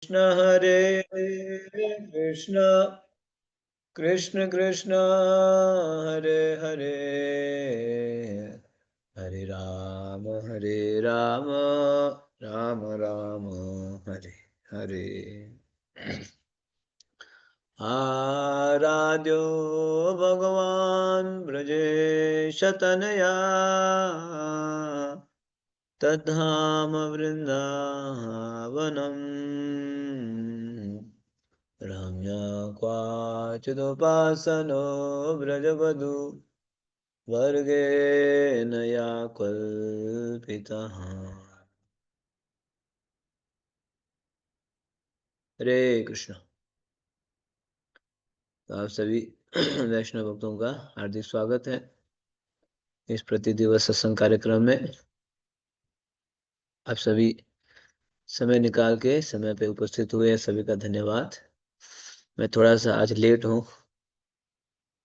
कृष्ण हरे कृष्ण कृष्ण कृष्ण हरे हरे हरे राम राम राम हरे हरे। आराध्यो भगवान् ब्रजेश तनया तद्धाम वृन्दावनम् रम्या क्वाचिदुपासनो व्रजवधू वर्गेण या कल्पितः। हरे कृष्ण। तो आप सभी वैष्णव भक्तों का हार्दिक स्वागत है इस प्रति दिवस सत्संग कार्यक्रम में। आप सभी समय निकाल के समय पे उपस्थित हुए, सभी का धन्यवाद। मैं थोड़ा सा आज लेट हूँ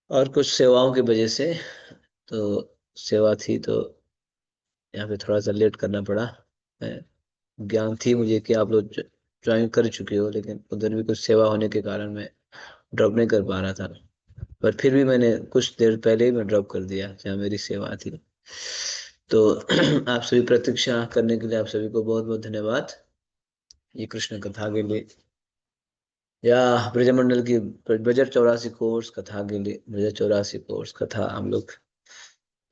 और कुछ सेवाओं की वजह से, तो सेवा थी तो यहाँ पे थोड़ा सा लेट करना पड़ा। ज्ञान थी मुझे कि आप लोग ज्वाइन कर चुके हो, लेकिन उधर भी कुछ सेवा होने के कारण मैं ड्रॉप नहीं कर पा रहा था। पर फिर भी मैंने कुछ देर पहले ही मैं ड्रॉप कर दिया जहाँ मेरी सेवा थी। तो आप सभी प्रतीक्षा करने के लिए आप सभी को बहुत बहुत धन्यवाद। ये कृष्ण कथा के लिए या ब्रजमंडल की ब्रज 84 कोर्स कथा के लिए, ब्रज 84 कोर्स कथा हम लोग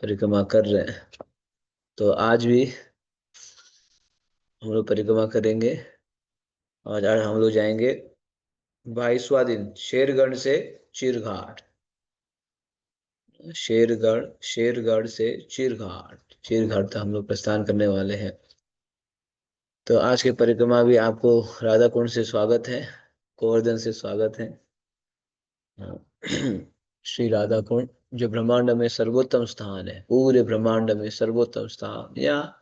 परिक्रमा कर रहे हैं। तो आज भी हम लोग परिक्रमा करेंगे और आज हम लोग जाएंगे 22वां दिन शेरगढ़ से चीरघाट। शेरगढ़ से चीरघाट तक हम लोग प्रस्थान करने वाले हैं। तो आज की परिक्रमा भी आपको राधा कुंड से स्वागत है, गोवर्धन से स्वागत है। श्री राधा कुंड जो ब्रह्मांड में सर्वोत्तम स्थान है, पूरे ब्रह्मांड में सर्वोत्तम स्थान, या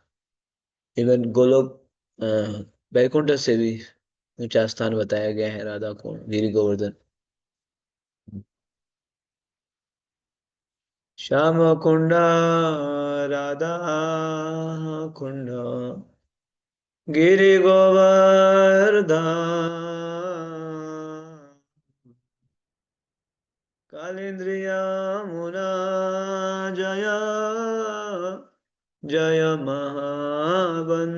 इवन गोलोक वैकुंठ से भी ऊंचा स्थान बताया गया है राधा कुंड, गिरी गोवर्धन। श्याम कुंड राधा कुंड गिरि गोवर्धन कालेन्द्रिया मुना जय जय महावन।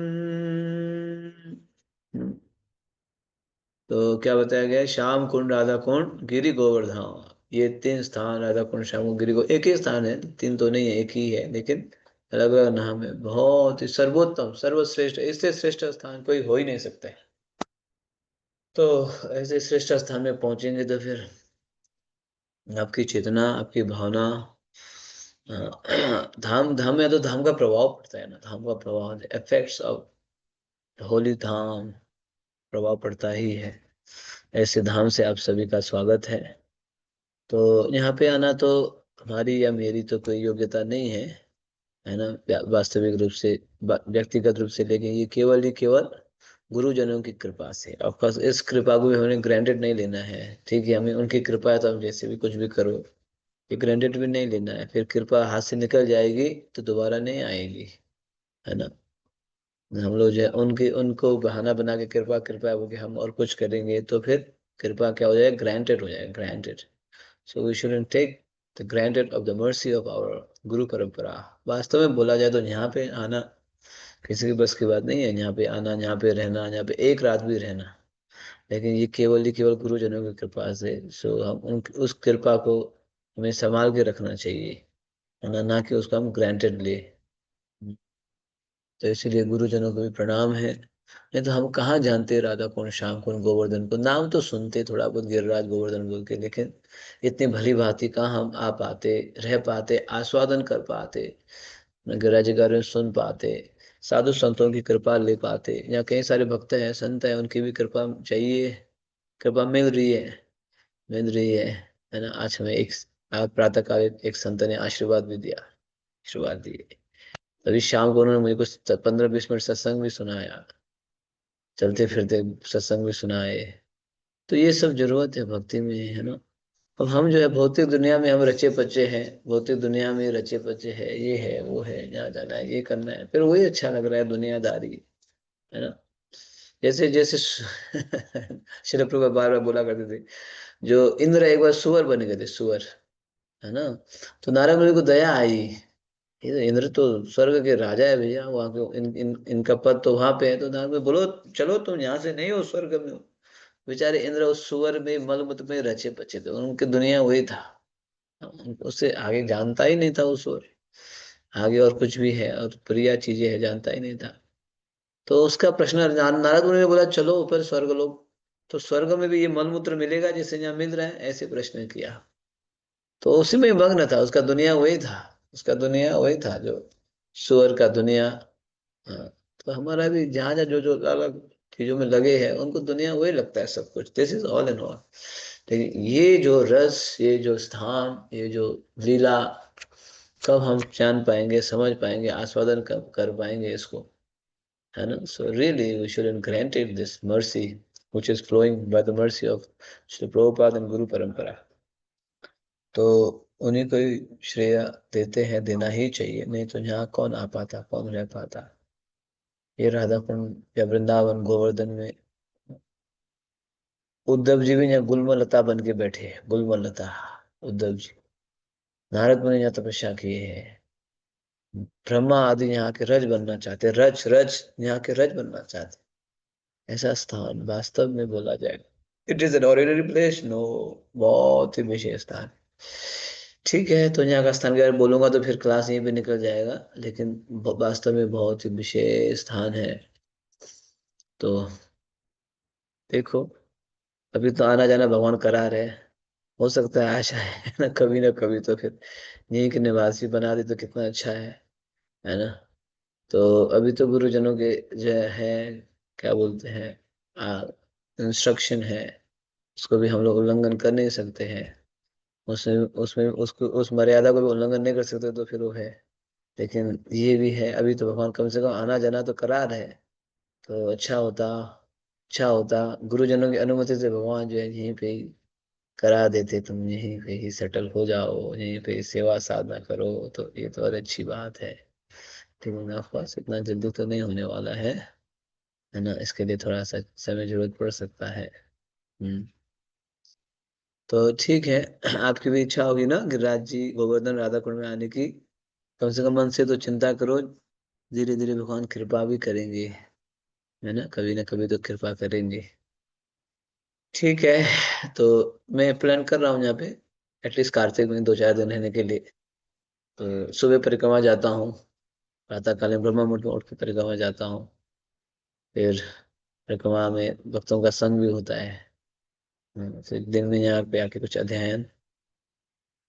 तो क्या बताया गया है? श्याम कुंड, राधा कुंड, गिरि गोवर्धन, ये तीन स्थान, राधा कुंड, श्याम कुंड, गिरि गोवर्धन, एक ही स्थान है, तीन तो नहीं है, एक ही है, लेकिन अलग अलग नाम है। बहुत ही सर्वोत्तम सर्वश्रेष्ठ, इससे श्रेष्ठ स्थान कोई हो ही नहीं सकता है। तो ऐसे श्रेष्ठ स्थान में पहुंचेंगे तो फिर आपकी चेतना, आपकी भावना, धाम धाम में तो धाम का प्रभाव पड़ता है ना, धाम का प्रभाव, इफेक्ट्स ऑफ होली धाम, प्रभाव पड़ता ही है। ऐसे धाम से आप सभी का स्वागत है। तो यहाँ पे आना तो हमारी या मेरी तो कोई योग्यता नहीं है ना, वास्तविक रूप से, व्यक्तिगत रूप से, लेकिन ये केवल ही केवल गुरुजनों की कृपा से। ऑफकोर्स इस कृपा को भी हमें ग्रांटेड नहीं लेना है, ठीक है, हमें उनकी कृपा है तो हम जैसे भी कुछ भी करो, ये ग्रांटेड भी नहीं लेना है। फिर कृपा हाथ से निकल जाएगी तो दोबारा नहीं आएगी, है ना। हम लोग जो है उनकी उनको बहाना बना के कृपा कृपा बोल के हम और कुछ करेंगे तो फिर कृपा क्या हो जाएगा, ग्रांटेड हो जाएगा, granted. So we shouldn't take the granted of the mercy of our guru परंपरा। वास्तव में बोला जाए तो यहाँ पे आना किसी की बस की बात नहीं है, यहाँ पे आना, यहाँ पे रहना, यहाँ पे एक रात भी रहना, लेकिन ये केवल ही केवल गुरुजनों की कृपा से। सो हम उन उस कृपा को हमें संभाल के रखना चाहिए, है ना, ना कि उसको हम ग्रांटेड ले। तो इसीलिए गुरुजनों को भी प्रणाम है। नहीं तो हम कहाँ जानते राधा कुंड, श्याम कुंड, गोवर्धन को, नाम तो सुनते थोड़ा बहुत गिरिराज गोवर्धन बोल के, लेकिन इतनी भली भांति कहाँ हम आ पाते, रह पाते, आस्वादन कर पाते, गिरिराज के बारे में सुन पाते, साधु संतों की कृपा ले पाते। यहाँ कई सारे भक्त हैं, संत हैं, उनकी भी कृपा चाहिए, कृपा मिल रही है ना। आज हमें एक आज प्रातः काल एक संत ने आशीर्वाद भी दिया, आशीर्वाद दिए। तभी शाम को उन्होंने मुझे कुछ 15-20 मिनट सत्संग भी सुनाया, चलते फिरते सत्संग भी सुनाए। तो ये सब जरूरत है भक्ति में, है ना। अब हम जो है भौतिक दुनिया में हम रचे पचे हैं, भौतिक दुनिया में रचे पचे है, ये है वो है, यहाँ जाना है, ये करना है, फिर वही अच्छा लग रहा है, दुनियादारी, है ना। जैसे जैसे शिल प्रभुपाद बार बार बोला करते थे, जो इंद्र एक बार सुअर बन गए थे, सुअर, है ना। तो नारद मुनि को दया आई, ये तो इंद्र तो स्वर्ग के राजा है भैया, वहां के इनका पद तो वहां पे है। तो नारद मुनि बोलो चलो तुम यहाँ से नहीं हो, स्वर्ग में हो। बेचारे इंद्र उस सुअर में मलमूत्र में रचे बचे थे, उनकी दुनिया वही था, उससे आगे जानता ही नहीं था वो सुअर, आगे और कुछ भी है और प्रिय चीजें है जानता ही नहीं था। तो उसका प्रश्न नारद मुनि ने बोला चलो ऊपर स्वर्ग लोग, तो स्वर्ग में भी ये मलमूत्र मिलेगा जैसे यहाँ मिल रहा है, ऐसे प्रश्न किया। तो उसी में मग्न था, उसका दुनिया वही था, उसका दुनिया वही था जो सुअर का दुनिया। हाँ, तो हमारा भी जहाँ जहाँ जो जो अलग चीजों में लगे हैं उनको दुनिया वही लगता है सब कुछ, this is all in all. लेकिन ये जो रस, ये जो स्थान, ये जो लीला, कब हम जान पाएंगे, समझ पाएंगे, आस्वादन कब कर पाएंगे इसको, है ना। So really we should granted this mercy which is flowing by the mercy of Srila Prabhupada and Guru परंपरा। तो उन्हीं को ही श्रेय देते हैं, देना ही चाहिए, नहीं तो यहाँ कौन आ पाता, कौन रह पाता। ये राधा कुंड या वृंदावन गोवर्धन में उद्धव जी भी यहाँ गुलमलता बन के बैठे हैं, गुलमलता, उद्धव जी। नारद मुनि यहाँ तपस्या किए हैं, ब्रह्मा आदि यहाँ के रज बनना चाहते, रज रज यहाँ के रज बनना चाहते। ऐसा स्थान वास्तव में बोला जाएगा, it is an ordinary place, no, बहुत ही विशेष स्थान। ठीक है, तो यहाँ का स्थान के बारे में बोलूंगा तो फिर क्लास यहीं पे निकल जाएगा, लेकिन वास्तव में बहुत ही विशेष स्थान है। तो देखो, अभी तो आना जाना भगवान करा रहे हैं, हो सकता है आशा है ना कभी तो फिर यहीं के निवासी बना दे तो कितना अच्छा है ना। तो अभी तो गुरुजनों के जो है, क्या बोलते हैं, इंस्ट्रक्शन है, उसको भी हम लोग उल्लंघन कर नहीं सकते हैं, उसमें उसमें उसको उस मर्यादा को भी उल्लंघन नहीं कर सकते, तो फिर वो है। लेकिन ये भी है, अभी तो भगवान कम से कम आना जाना तो करा रहे हैं, तो अच्छा होता, अच्छा होता गुरुजनों की अनुमति से भगवान जो है यहीं पे ही करा देते, तुम यहीं पे ही सेटल हो जाओ, यहीं पे ही सेवा साधना करो, तो ये तो और अच्छी बात है। लेकिन ऑफकोर्स इतना जल्दी तो नहीं होने वाला है ना, इसके लिए थोड़ा सा समय जरूरत पड़ सकता है। हम्म। तो ठीक है, आपकी भी इच्छा होगी ना गिरिराज जी गोवर्धन राधा कुंड में आने की, कम से कम मन से तो चिंता करो, धीरे धीरे भगवान कृपा भी करेंगे, है ना कभी तो कृपा करेंगे। ठीक है, तो मैं प्लान कर रहा हूँ यहाँ पे एटलीस्ट कार्तिक में 2-4 दिन रहने के लिए। तो सुबह परिक्रमा जाता हूँ, प्रातःकालीन ब्रह्म मुहूर्त में उठ के परिक्रमा जाता हूँ, फिर परिक्रमा में भक्तों का संग भी होता है। फिर दिन में यहाँ पे आके कुछ अध्ययन,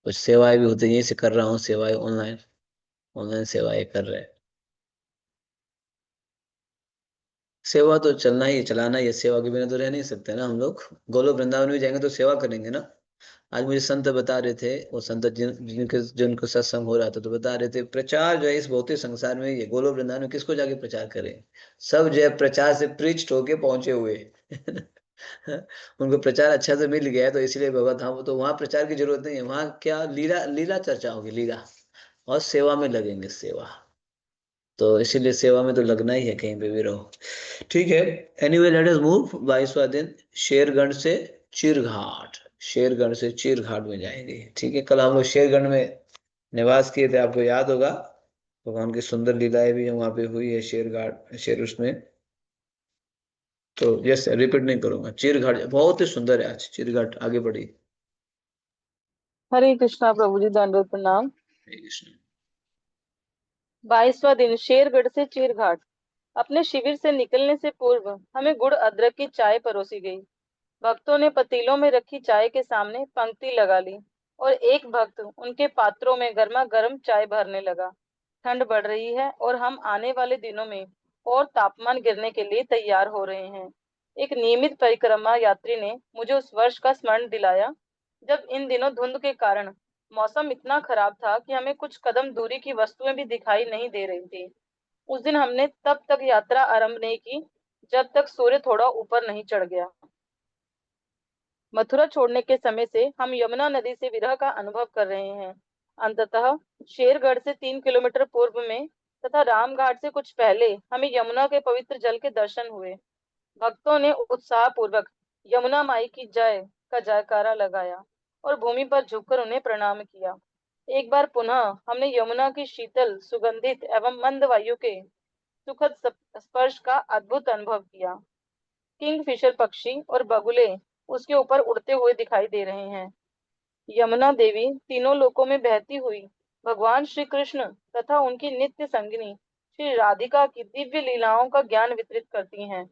कुछ सेवाएं भी होती है, यहीं से कर रहा हूँ सेवाएं, ऑनलाइन, ऑनलाइन सेवाएं कर रहे हैं। सेवा तो चलना ही है, चलाना ही है, सेवा के बिना तो रह नहीं सकते ना हम लोग। गोलोक वृंदावन में जाएंगे तो सेवा करेंगे ना। आज मुझे संत बता रहे थे, वो संत जिनको सत्संग हो रहा था, तो बता रहे थे प्रचार जो है इस भौतिक संसार में, ये गोलोक वृंदावन में किसको जाके प्रचार करें, सब जो है प्रचार से पृष्ठ होके पहुंचे हुए उनको प्रचार अच्छा से मिल गया है, तो इसलिए भगवत धाम, तो वहां प्रचार की जरूरत नहीं है, वहां क्या लीला लीला चर्चा होगी, लीला, और सेवा में लगेंगे, सेवा। तो इसीलिए सेवा में तो लगना ही है, कहीं पे भी रहो। ठीक है, एनीवे लेट अस मूव। 22वां दिन शेरगढ़ से चिरघाट, शेरगढ़ से चिरघाट में जाएंगे। ठीक है, कल हम लोग शेरगढ़ में निवास किए थे, आपको याद होगा, भगवान की सुंदर लीलाएं भी वहां पे हुई है, शेरघाट, शेर उसमें। तो यस, रिपीट नहीं करूंगा, चिरघाट बहुत ही सुंदर है, आज चिरघाट आगे बढ़ी। हरे कृष्णा प्रभु जी, दंडवत प्रणाम। हरे कृष्ण। 22वां दिन शेरगढ़ से चीरघाट। अपने शिविर से निकलने से पूर्व हमें गुड़ अदरक की चाय परोसी गई। भक्तों ने पतीलों में रखी चाय के सामने पंक्ति लगा ली और एक भक्त उनके पात्रों में गर्मा गर्म चाय भरने लगा। ठंड बढ़ रही है और हम आने वाले दिनों में और तापमान गिरने के लिए तैयार हो रहे हैं। एक नियमित परिक्रमा यात्री ने मुझे उस वर्ष का स्मरण दिलाया जब इन दिनों धुंध के कारण मौसम इतना खराब था कि हमें कुछ कदम दूरी की वस्तुएं भी दिखाई नहीं दे रही थी। उस दिन हमने तब तक यात्रा आरंभ नहीं की जब तक सूर्य थोड़ा ऊपर नहीं चढ़ गया। मथुरा छोड़ने के समय से हम यमुना नदी से विरह का अनुभव कर रहे हैं। अंततः शेरगढ़ से 3 किलोमीटर पूर्व में तथा रामघाट से कुछ पहले हमें यमुना के पवित्र जल के दर्शन हुए। भक्तों ने उत्साह पूर्वक यमुना माई की जय का जयकारा लगाया और भूमि पर झुककर उन्हें प्रणाम किया। एक बार पुनः हमने यमुना की शीतल, सुगंधित एवं मंद वायु के सुखद स्पर्श का अद्भुत अनुभव किया। किंगफिशर पक्षी और बगुले उसके ऊपर उड़ते हुए दिखाई दे रहे हैं। यमुना देवी तीनों लोकों में बहती हुई भगवान श्री कृष्ण तथा उनकी नित्य संगिनी श्री राधिका की दिव्य लीलाओं का ज्ञान वितरित करती हैं।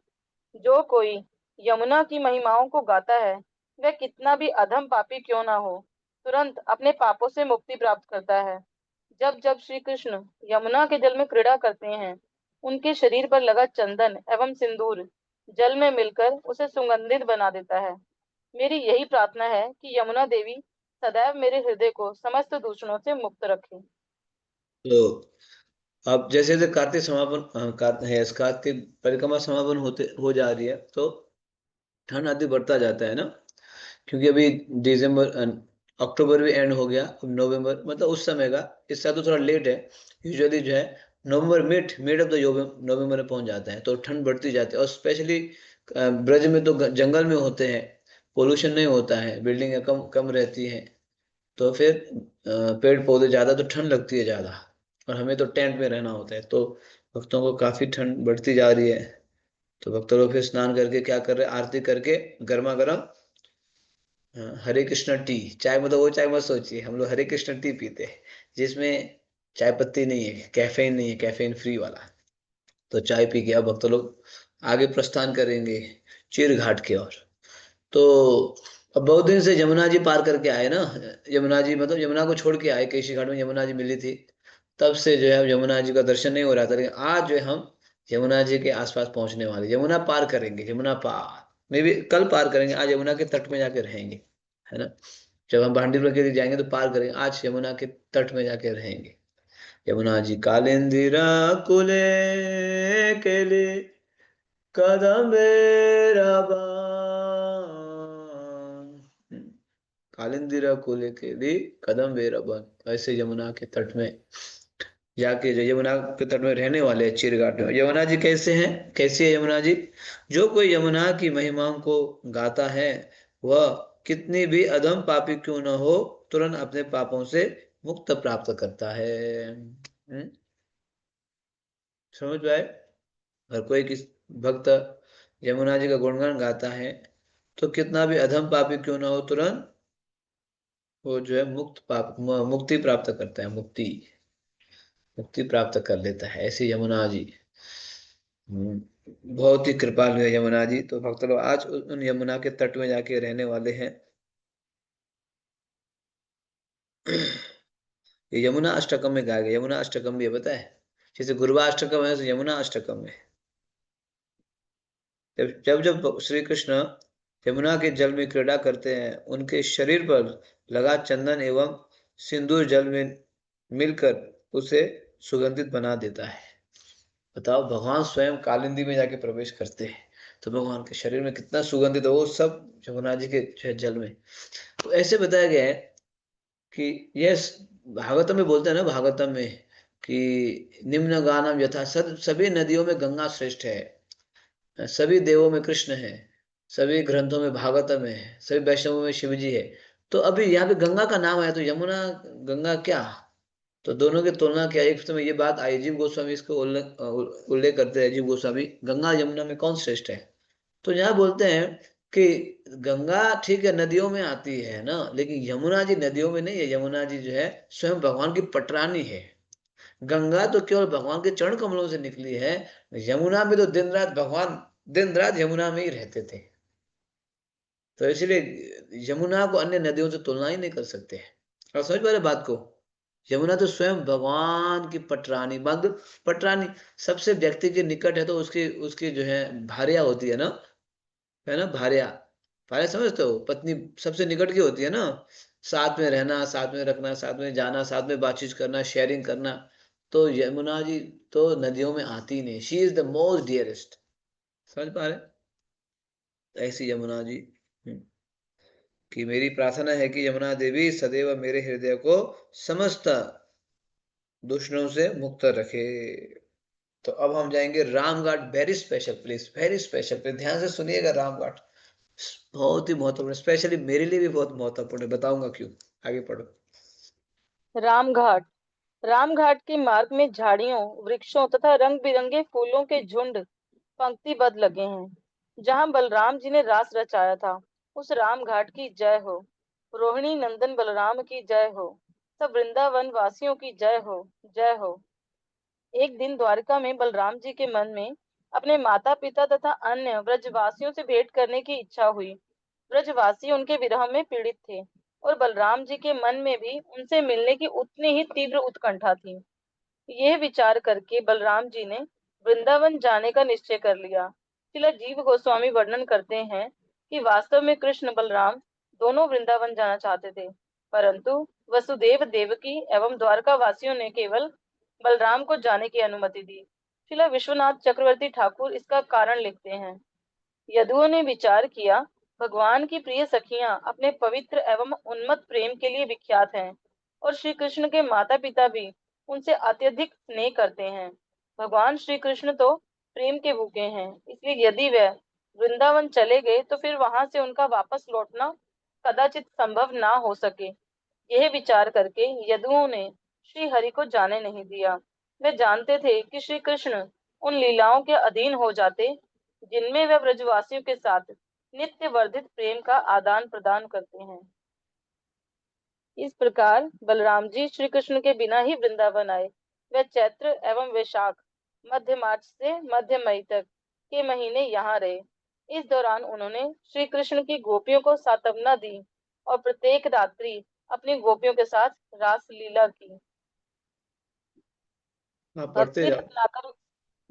जो कोई यमुना की महिमाओं को गाता है, वह कितना भी अधम पापी क्यों ना हो, तुरंत अपने पापों से मुक्ति प्राप्त करता है। जब जब श्री कृष्ण यमुना के जल में क्रीड़ा करते हैं, उनके शरीर पर लगा चंदन एवं सिंदूर जल में मिलकर उसे सुगंधित बना देता है। मेरी यही प्रार्थना है कि यमुना देवी सदैव मेरे हृदय को समस्त दूषणों से मुक्त रखे। तो अब जैसे जैसे कार्तिक समापन कार्तिक परिक्रमा समापन होते हो जा रही है, तो ठंड आदि बढ़ता जाता है ना। क्योंकि अभी दिसंबर अक्टूबर भी एंड हो गया, अब नवंबर मतलब उस समय का, इस साल तो थोड़ा लेट है। यूजुअली जो है November mid mid of the November में पहुंच जाता है, तो ठंड बढ़ती जाती है। और स्पेशली ब्रज में तो जंगल में होते हैं, पोल्यूशन नहीं होता है, बिल्डिंगें कम कम रहती हैं, तो फिर पेड़ पौधे ज्यादा, तो ठंड लगती है ज्यादा। और हमें तो टेंट में रहना होता है, तो भक्तों को काफी ठंड बढ़ती जा रही है। तो भक्त लोग फिर स्नान करके क्या कर रहे हैं, आरती करके गर्मा गर्म हरे कृष्ण टी, चाय मतलब वो चाय मत सोचिए, हम लोग हरे कृष्ण टी पीते हैं, जिसमें चाय पत्ती नहीं है, कैफीन नहीं है, कैफीन फ्री वाला। तो चाय पी के अब भक्त लोग आगे प्रस्थान करेंगे चीर घाट की ओर। तो अब बहुत दिन से यमुना जी पार करके आए ना, यमुना जी मतलब यमुना को छोड़ के आए, केशी घाट में यमुना जी मिली थी, तब से जो है यमुना जी का दर्शन नहीं हो रहा था। लेकिन आज जो है हम यमुना जी के आसपास पहुंचने वाले, यमुना पार करेंगे, यमुना पार में भी कल पार करेंगे, आज यमुना के तट में जाके रहेंगे, है ना। जब हम भांडीपुर के लिए जाएंगे तो पार करेंगे, आज यमुना के तट में जाके रहेंगे। यमुना जी कालिंदिरा कुले केले कदम्बेरा बाण। कालिंदिरा कुले केली कदम्बेरा बाण। ऐसे यमुना के तट में जाके, जो यमुना के तट में रहने वाले हैं चिरघाट में। यमुना जी कैसे हैं, कैसी है यमुना जी? जो कोई यमुना की महिमाओं को गाता है, वह कितनी भी अधम पापी क्यों न हो, तुरंत अपने पापों से मुक्त प्राप्त करता है। समझ पाए? अगर कोई किस भक्त यमुना जी का गुणगान गाता है, तो कितना भी अधम पापी क्यों ना हो, तुरंत वो जो है मुक्ति प्राप्त करता है, मुक्ति मुक्ति प्राप्त कर लेता है। ऐसी यमुना जी बहुत ही कृपालु है यमुना जी। तो भक्त लोग आज उन यमुना के तट में जाके रहने वाले हैं। ये यमुना अष्टकम में गाया गया, यमुना अष्टकम भी है, पता है? जैसे गुरुवा अष्टकम है, तो यमुना अष्टकम है। जब जब जब श्री कृष्ण यमुना के जल में क्रीड़ा करते हैं, उनके शरीर पर लगा चंदन एवं सिंदूर जल में मिलकर उसे सुगंधित बना देता है। बताओ, भगवान स्वयं कालिंदी में जाके प्रवेश करते हैं, तो भगवान के शरीर में कितना सुगंधित है, वो सब यमुना जी के जो है जल में। तो ऐसे बताया गया है कि यह भागवतम में बोलते हैं ना, भागवतम में कि निम्न गानम यथा, सभी नदियों में गंगा श्रेष्ठ है, सभी देवों में कृष्ण है, सभी ग्रंथों में भागवतम है, सभी वैष्णवों में शिव जी है। तो अभी यहाँ पे गंगा का नाम आया, तो यमुना गंगा क्या, तो दोनों की तुलना क्या? एक समय ये बात आई, जीव गोस्वामी इसको उल्लेख करते हैं, जीव गोस्वामी, गंगा यमुना में कौन श्रेष्ठ है? तो यहाँ बोलते हैं कि गंगा ठीक है नदियों में आती है ना, लेकिन यमुना जी नदियों में नहीं है, यमुना जी जो है स्वयं भगवान की पटरानी है। गंगा तो केवल भगवान के चरण कमलों से निकली है, यमुना में तो दिन रात भगवान, दिन रात यमुना में ही रहते थे। तो इसलिए यमुना को अन्य नदियों से तुलना ही नहीं कर सकते। और समझ पा रहे बात को? यमुना तो स्वयं भगवान की पटरानी, मतलब पटरानी सबसे व्यक्ति के निकट है, तो उसकी उसकी जो है भार्या होती है ना, भार्या। भार्या समझते हो, पत्नी सबसे निकट की होती है ना, साथ में रहना, साथ में रखना, साथ में जाना, साथ में बातचीत करना, शेयरिंग करना। तो यमुना जी तो नदियों में आती ही नहीं, she is the most dearest. समझ पा रहे? ऐसी यमुना जी। हम्म। कि मेरी प्रार्थना है कि यमुना देवी सदैव मेरे हृदय को समस्त दूषणों से मुक्त रखे। तो अब हम जाएंगे Ramghat. Very special place, very special place, ध्यान से सुनिएगा। रामघाट बहुत ही महत्वपूर्ण, स्पेशली मेरे लिए भी बहुत महत्वपूर्ण है, बताऊंगा क्यों। आगे पढ़ो। रामघाट। रामघाट के मार्ग में झाड़ियों, वृक्षों तथा रंग बिरंगे फूलों के झुंड पंक्तिबद्ध लगे हैं। जहां बलराम जी ने रास रचाया था, उस रामघाट की जय हो। रोहिणी नंदन बलराम की जय हो। सब वृंदावन वासियों की जय हो, जय हो। एक दिन द्वारका में बलराम जी के मन में अपने माता पिता तथा अन्य ब्रजवासियों से भेंट करने की इच्छा हुई। ब्रजवासी उनके विरह में पीड़ित थे और बलराम जी के मन में भी उनसे मिलने की उतनी ही तीव्र उत्कंठा थी। यह विचार करके बलराम जी ने वृंदावन जाने का निश्चय कर लिया। श्रील जीव गोस्वामी वर्णन करते हैं कि वास्तव में कृष्ण बलराम दोनों वृंदावन जाना चाहते थे, परंतु वसुदेव देवकी एवं द्वारका वासियों ने केवल बलराम को जाने की अनुमति दी। श्रील विश्वनाथ चक्रवर्ती ठाकुर इसका कारण लिखते हैं। यदुओं ने विचार किया, भगवान की प्रिय सखियां अपने पवित्र एवं उन्मत्त प्रेम के लिए विख्यात हैं और श्री कृष्ण के माता पिता भी उनसे अत्यधिक स्नेह करते हैं। भगवान श्री कृष्ण तो प्रेम के भूखे हैं, इसलिए यदि वे वृंदावन चले गए तो फिर वहां से उनका वापस लौटना कदाचित संभव ना हो सके। यह विचार करके यदुओं ने श्री हरि को जाने नहीं दिया। वे जानते थे कि श्री कृष्ण उन लीलाओं के अधीन हो जाते जिनमें वे ब्रजवासियों के साथ नित्य वर्धित प्रेम का आदान प्रदान करते हैं। इस प्रकार बलराम जी श्री कृष्ण के बिना ही वृंदावन आए। वे चैत्र एवं वैशाख, मध्य मार्च से मध्य मई तक के महीने यहाँ रहे। इस दौरान उन्होंने श्री कृष्ण की गोपियों को सांत्वना दी और प्रत्येक रात्रि अपनी गोपियों के साथ रास लीला की। आप पढ़ते भक्ति जाओ। रत्नाकर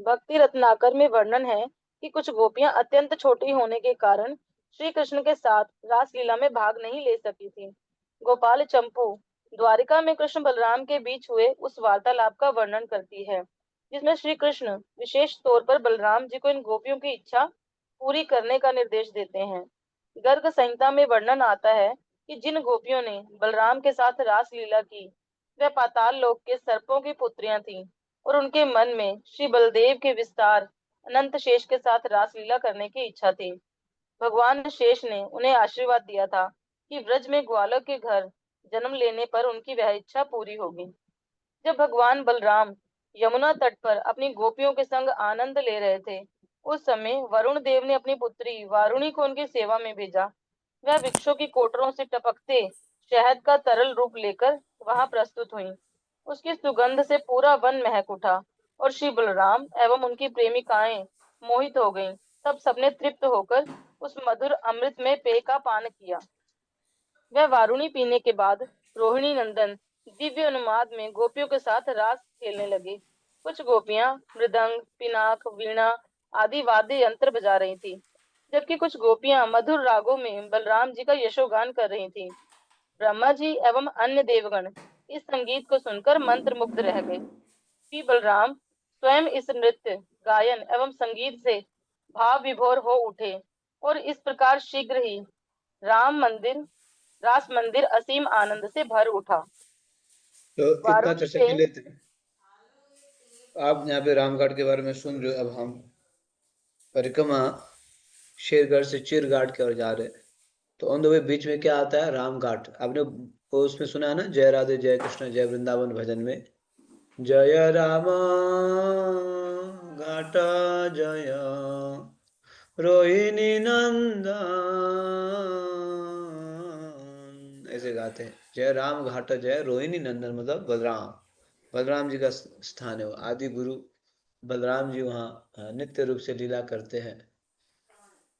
भक्ति रत्नाकर में वर्णन है कि कुछ गोपियां अत्यंत छोटी होने के कारण श्री कृष्ण के साथ रासलीला में भाग नहीं ले सकी थी। गोपाल चंपू द्वारिका में कृष्ण बलराम के बीच हुए उस वार्तालाप का वर्णन करती है, जिसमें श्री कृष्ण विशेष तौर पर बलराम जी को इन गोपियों की इच्छा पूरी करने का निर्देश देते हैं। गर्ग संहिता में वर्णन आता है कि जिन गोपियों ने बलराम के साथ रासलीला की, वे पाताल लोक के सर्पों की पुत्रियां थीं और उनके मन में श्री बलदेव के विस्तार अनंत शेष के साथ रासलीला करने की इच्छा थी। भगवान शेष ने उन्हें आशीर्वाद दिया था कि व्रज में ग्वालों के घर जन्म लेने पर उनकी वह इच्छा पूरी होगी। जब भगवान बलराम यमुना तट पर अपनी गोपियों के संग आनंद ले रहे थे, उस समय वरुण देव ने अपनी पुत्री वारुणी को उनकी सेवा में भेजा। वह वृक्षों की कोटरों से टपकते शहद का तरल रूप लेकर वहां प्रस्तुत हुई। उसकी सुगंध से पूरा वन महक उठा और श्री बलराम एवं उनकी प्रेमिकाएं मोहित हो गईं। तब सबने तृप्त होकर उस मधुर अमृत में पेय का पान किया। वह वारुणी पीने के बाद रोहिणी नंदन दिव्य उन्माद में गोपियों के साथ रास खेलने लगे। कुछ गोपियां मृदंग, पिनाक, वीणा आदि वाद्य यंत्र बजा रही थी, जबकि कुछ गोपियां मधुर रागों में बलराम जी का यशोगान कर रही थीं। ब्रह्मा जी एवं अन्य देवगण इस संगीत को सुनकर मंत्रमुग्ध रह गए। श्री बलराम स्वयं इस नृत्य, गायन एवं संगीत से भाव विभोर हो उठे और इस प्रकार शीघ्र ही राम मंदिर रास मंदिर असीम आनंद से भर उठा। तो इतना वारुणी चर्चा से कर लेते हैं। आप यहाँ पे रामघाट के बारे में सुन रहे हो। अब हम परिक्रमा शेरगढ़ से चिरघाट की ओर जा रहे हैं। तो ऑन द वे बीच में क्या आता है? रामघाट। आपने वो उसमें सुना है ना, जय राधे जय कृष्ण जय वृंदावन भजन में, जय राम घाट जय रोहिणी नंदन, ऐसे गाते हैं। जय राम घाट जय रोहिणी नंदन, मतलब बलराम, बलराम जी का स्थान है वो। आदि गुरु बलराम जी वहाँ नित्य रूप से लीला करते हैं।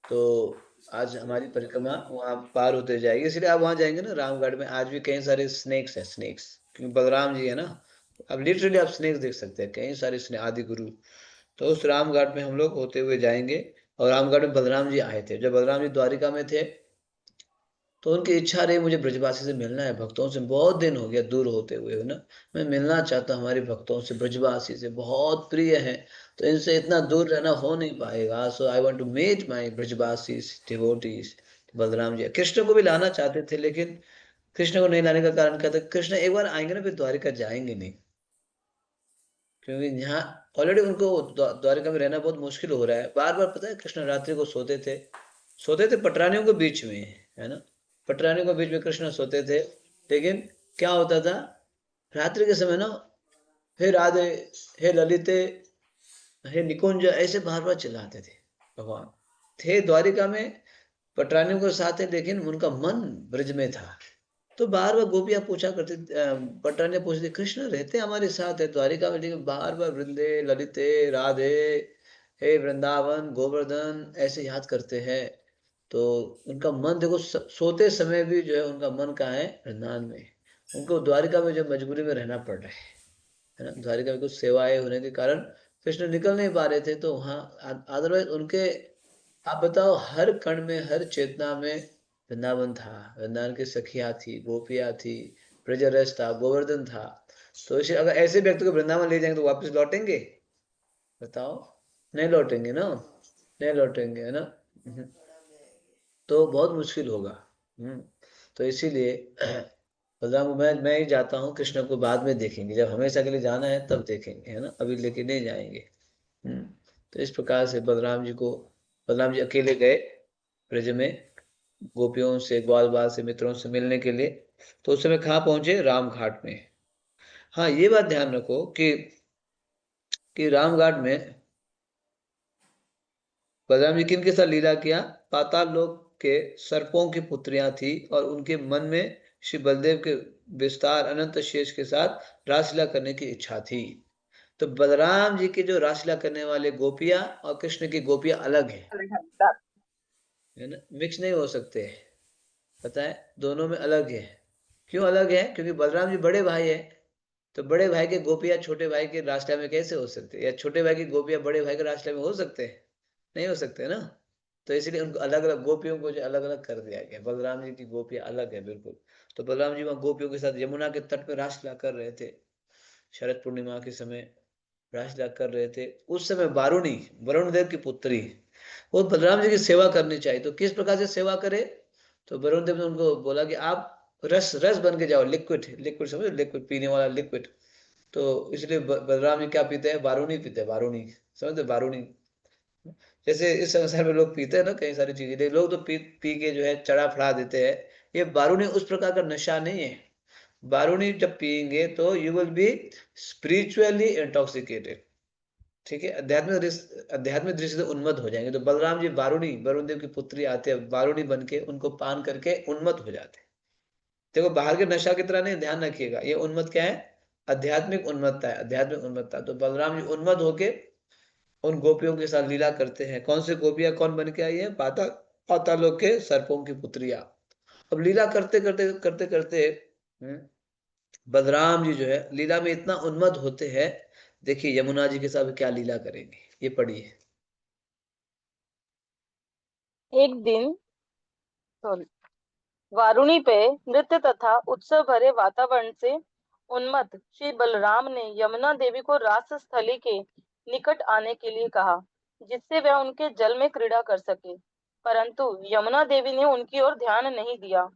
तो आज हमारी परिक्रमा वहाँ पार होते जाएगी, इसलिए आप वहाँ जाएंगे ना रामगढ़ में, आज भी कई सारे स्नेक्स हैं, स्नेक्स, क्योंकि बलराम जी है ना। अब लिटरली आप स्नेक्स देख सकते हैं, कई सारे स्नेक, आदि गुरु। तो उस रामघाट में हम लोग होते हुए जाएंगे। और रामघाट में बलराम जी आए थे, जब बलराम जी द्वारिका में थे, तो उनकी इच्छा रही मुझे ब्रजवासी से मिलना है, भक्तों से बहुत दिन हो गया दूर होते हुए ना, मैं मिलना चाहता हूँ हमारे भक्तों से, ब्रजवासी से बहुत प्रिय हैं। तो इनसे इतना दूर रहना हो नहीं पाएगा, so I want to meet my Brajwasi devotees. Balram ji Krishna को भी लाना चाहते थे, लेकिन कृष्ण को नहीं लाने का कारण क्या था? कृष्ण एक बार आएंगे ना, फिर द्वारिका जाएंगे नहीं। क्योंकि यहाँ ऑलरेडी उनको द्वारिका में रहना बहुत मुश्किल हो रहा है। बार बार पता है कृष्ण रात्रि को सोते थे पटरानियों के बीच में, है ना, पटरानियों के बीच में कृष्ण सोते थे। लेकिन क्या होता था, रात्रि के समय ना, हे राधे, हे ललिते, हे निकुंज, ऐसे बार बार चिल्लाते थे। भगवान थे द्वारिका में पटरानियों के साथ है, लेकिन उनका मन ब्रज में था। तो बार बार गोपियां पूछा करती, पटरानियां पूछती, कृष्ण रहते हमारे साथ है द्वारिका में, लेकिन बार बार वृंदे, ललिते, राधे, हे वृंदावन, गोवर्धन ऐसे याद करते हैं। तो उनका मन देखो, सोते समय भी जो है उनका मन कहाँ है, वृंदावन में। उनको द्वारिका में जो मजबूरी में रहना पड़ रहा है ना, द्वारिका में कुछ सेवाएं होने के कारण कृष्ण निकल नहीं पा रहे थे, तो वहाँ अदरवाइज उनके, आप बताओ, हर कण में, हर चेतना में वृंदावन था। वृंदावन की सखियां थी, गोपियां थी, ब्रजरस था, गोवर्धन था। तो इसे अगर ऐसे व्यक्ति को वृंदावन ले जाएंगे तो वापस लौटेंगे, बताओ, नहीं लौटेंगे ना, नहीं लौटेंगे, है ना। हम्म। तो बहुत मुश्किल होगा। हम्म। तो इसीलिए बलराम को मैं ही जाता हूँ, कृष्ण को बाद में देखेंगे, जब हमेशा के लिए जाना है तब देखेंगे, है ना, अभी लेके नहीं जाएंगे। हम्म। तो इस प्रकार से बलराम जी अकेले गए ब्रज में, गोपियों से, ग्वाल बाल से, मित्रों से मिलने के लिए। तो उस समय कहाँ पहुंचे, राम घाट में। हाँ, ये बात ध्यान रखो कि राम घाट में बलराम जी किन के साथ लीला किया, पाताल लोक के सर्पों की पुत्रियां थी, और उनके मन में श्री बलदेव के विस्तार अनंत शेष के साथ रासलीला करने की इच्छा थी। तो बलराम जी के जो रासलीला करने वाले गोपियां और कृष्ण की गोपियां अलग है ना, मिक्स नहीं हो सकते। पता है, दोनों में अलग है। क्यों अलग है, क्योंकि बलराम जी बड़े भाई है। तो बड़े भाई के गोपियां छोटे भाई के रासलीला में कैसे हो सकते हैं, या छोटे भाई की गोपियां बड़े भाई के रासलीला में हो सकते हैं, नहीं हो सकते ना। तो इसलिए उनको अलग अलग गोपियों को जो अलग अलग कर दिया गया, बलराम जी की गोपियां अलग है बिल्कुल। तो बलराम जी वहाँ गोपियों के साथ यमुना के तट पर रासलीला कर रहे थे, शरद पूर्णिमा के समय रासलीला कर रहे थे। उस समय बारुणी, वरुण देव की पुत्री, वो बलराम जी की सेवा करनी चाहिए। तो किस प्रकार से सेवा करे, तो वरुण देव ने उनको बोला कि आप रस रस बन के जाओ, लिक्विड, लिक्विड समझो, लिक्विड पीने वाला लिक्विड। तो इसलिए बलराम जी क्या पीते हैं, बारूनी पीते हैं, बारूनी, समझते बारूनी। जैसे इस संसार में लोग पीते हैं ना कई सारी चीजें, लेकिन लोग तो पी पी के जो है चढ़ा फड़ा देते हैं। ये बारूनी उस प्रकार का नशा नहीं है। बारूनी जब पियेंगे तो you will be spiritually intoxicated, ठीक है, आध्यात्मिक दृष्टि से उन्मत्त हो जाएंगे। तो बलराम जी बारूणी, वरुण देव की पुत्री आते हैं, बारूणी बन के उनको पान करके उन्मत्त हो जाते हैं। देखो, बाहर के नशा की तरह नहीं, ध्यान रखिएगा, ये उन्मत्त क्या है, आध्यात्मिक उन्मत्तता है, आध्यात्मिक उन्मत्तता। तो बलराम जी उन्मत्त होके उन गोपियों के साथ लीला करते हैं। कौन सी गोपियां कौन बन के आई है, पातालोक के सर्पों की पुत्रियां। अब लीला करते करते करते करते बलराम जी जो है लीला में इतना उन्मत्त होते हैं। देखिए यमुना जी के साथ क्या लीला करेंगे, ये पढ़िए। एक दिन, सॉरी, वारुणी पे नृत्य तथा उत्सव भरे वातावरण से उन्मत्त श्री बलराम ने यमुना देवी को रास स्थली के निकट आने के लिए कहा, जिससे वह उनके जल में क्रीड़ा कर सके। परंतु यमुना देवी ने उनकी ओर ध्यान नहीं दिया।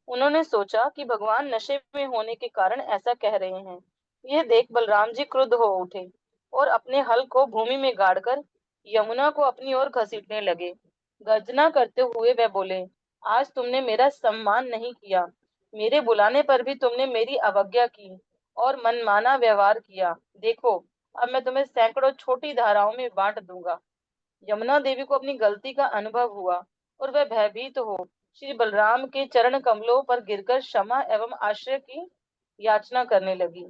उन्होंने सोचा कि भगवान नशे में होने के कारण ऐसा कह रहे हैं। यह देख बलराम जी क्रुद्ध हो उठे और अपने हल को भूमि में गाड़कर यमुना को अपनी ओर घसीटने लगे। गर्जना करते हुए वह बोले, आज तुमने मेरा सम्मान नहीं किया, मेरे बुलाने पर भी तुमने मेरी अवज्ञा की और मनमाना व्यवहार किया। देखो, अब मैं तुम्हें सैकड़ों छोटी धाराओं में बांट दूंगा। यमुना देवी को अपनी गलती का अनुभव हुआ और वह भयभीत हो श्री बलराम के चरण कमलों पर गिरकर क्षमा एवं आश्रय की याचना करने लगी।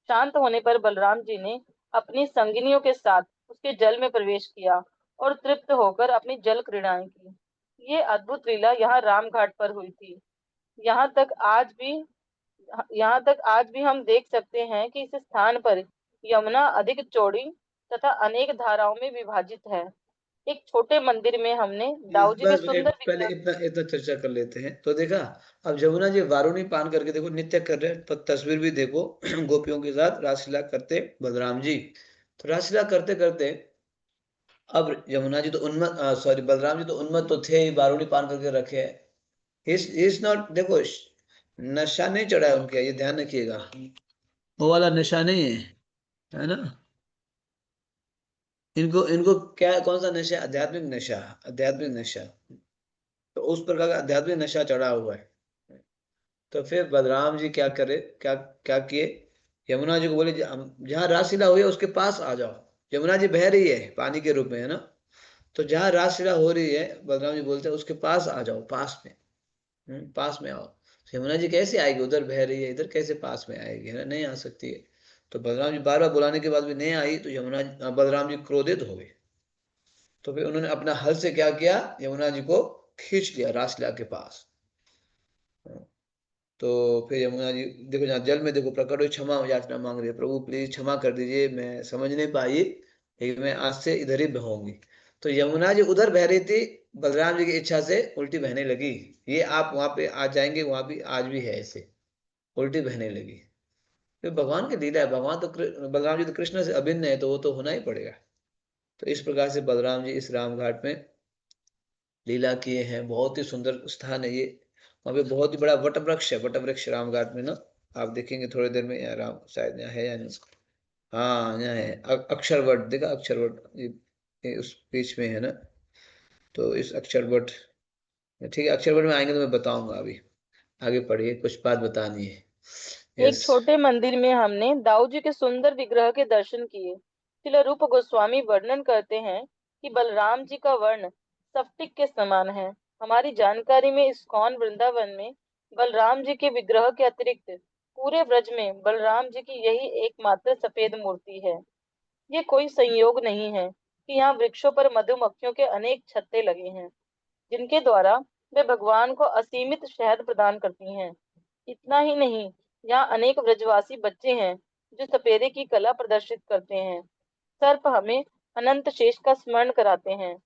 शांत होने पर बलराम जी ने अपनी संगिनियों के साथ उसके जल में प्रवेश किया और तृप्त होकर अपनी जल क्रीड़ाएं की। ये अद्भुत लीला यहाँ रामघाट पर हुई थी। यहाँ तक आज भी यहाँ तक आज भी हम देख सकते हैं कि इस स्थान पर यमुना अधिक चौड़ी तथा अनेक धाराओं में विभाजित है। एक छोटे मंदिर में हमने दाऊ जी के सुंदर पहले विग्रह। इतना इतना चर्चा कर लेते हैं। तो देखा, अब जमुना जी वारुणी पान करके देखो नृत्य कर रहे हैं, तो तस्वीर भी देखो गोपियों के साथ रासलीला करते बलराम जी। तो रासलीला करते करते अब यमुना जी तो उन्मत्त, सॉरी, बलराम जी तो उन्मत्त तो थे ही, बारूणी पान करके रखे है। इज नॉट, देखो, नशा नहीं चढ़ा है उनके, ये ध्यान रखिएगा, वो वाला नशा नहीं है, है ना। इनको इनको क्या, कौन सा नशा? आध्यात्मिक नशा, आध्यात्मिक नशा। तो उस प्रकार का आध्यात्मिक नशा चढ़ा हुआ है। तो फिर बलराम जी क्या करे, क्या क्या किए, यमुना जी को बोले, जहाँ रासलीला हुई है उसके पास आ जाओ। यमुना जी बह रही है पानी के रूप में, है ना। तो जहाँ रासलीला हो रही है, बलराम जी बोलते हैं उसके पास आ जाओ, पास में। पास में आओ। तो यमुना जी कैसे आएगी, उधर बह रही है, इधर कैसे पास में आएगी, है ना, नहीं आ सकती है। तो बलराम जी बार बार बुलाने के बाद भी नहीं आई, तो बलराम जी क्रोधित हो गए। तो फिर उन्होंने अपना हल से क्या किया, यमुना जी को खींच लिया रासलीला के पास। तो फिर यमुना जी देखो, जहाँ जल में देखो प्रकट हुई, क्षमा याचना मांग रही है, प्रभु प्लीज क्षमा कर दीजिए, मैं समझ नहीं पाई, लेकिन मैं आज से इधर ही बहूंगी। तो यमुना जी उधर बह रही थी, बलराम जी की इच्छा से उल्टी बहने लगी। ये आप वहां पे आ जाएंगे, वहां भी आज भी है ऐसे, उल्टी बहने लगी। तो भगवान की लीला है, भगवान तो बलराम जी तो कृष्ण से अभिन्न है, तो वो तो होना ही पड़ेगा। तो इस प्रकार से बलराम जी इस राम घाट में लीला किए हैं। बहुत ही सुंदर स्थान है ये। वहाँ पे बहुत ही बड़ा वट वृक्ष है, वट वृक्ष राम घाट में ना। आप देखेंगे थोड़ी देर में, यहाँ राम शायद यहाँ है या नहीं। हाँ यहाँ है, अक्षर वट देखा, अक्षर वट ये उस बीच में है ना। तो इस अक्षर वट, ठीक है, अक्षर वट में आएंगे तो मैं बताऊंगा। अभी आगे पढ़िए, कुछ बात बतानी है। एक यस। छोटे मंदिर में हमने दाऊ जी के सुंदर विग्रह के दर्शन किए। श्रील रूप गोस्वामी वर्णन करते हैं कि बलराम जी का वर्ण स्फटिक के समान है। हमारी जानकारी में इस्कॉन वृंदावन में बलराम जी के विग्रह के अतिरिक्त पूरे ब्रज में बलराम जी की यही एकमात्र सफेद मूर्ति है। ये कोई संयोग नहीं है कि यहाँ वृक्षों पर मधुमक्खियों के अनेक छत्ते लगे हैं, जिनके द्वारा वे भगवान को असीमित शहद प्रदान करती हैं। इतना ही नहीं, यहाँ अनेक ब्रजवासी बच्चे हैं जो सपेरे की कला प्रदर्शित करते हैं। सर्प हमें अनंत शेष का स्मरण कराते हैं।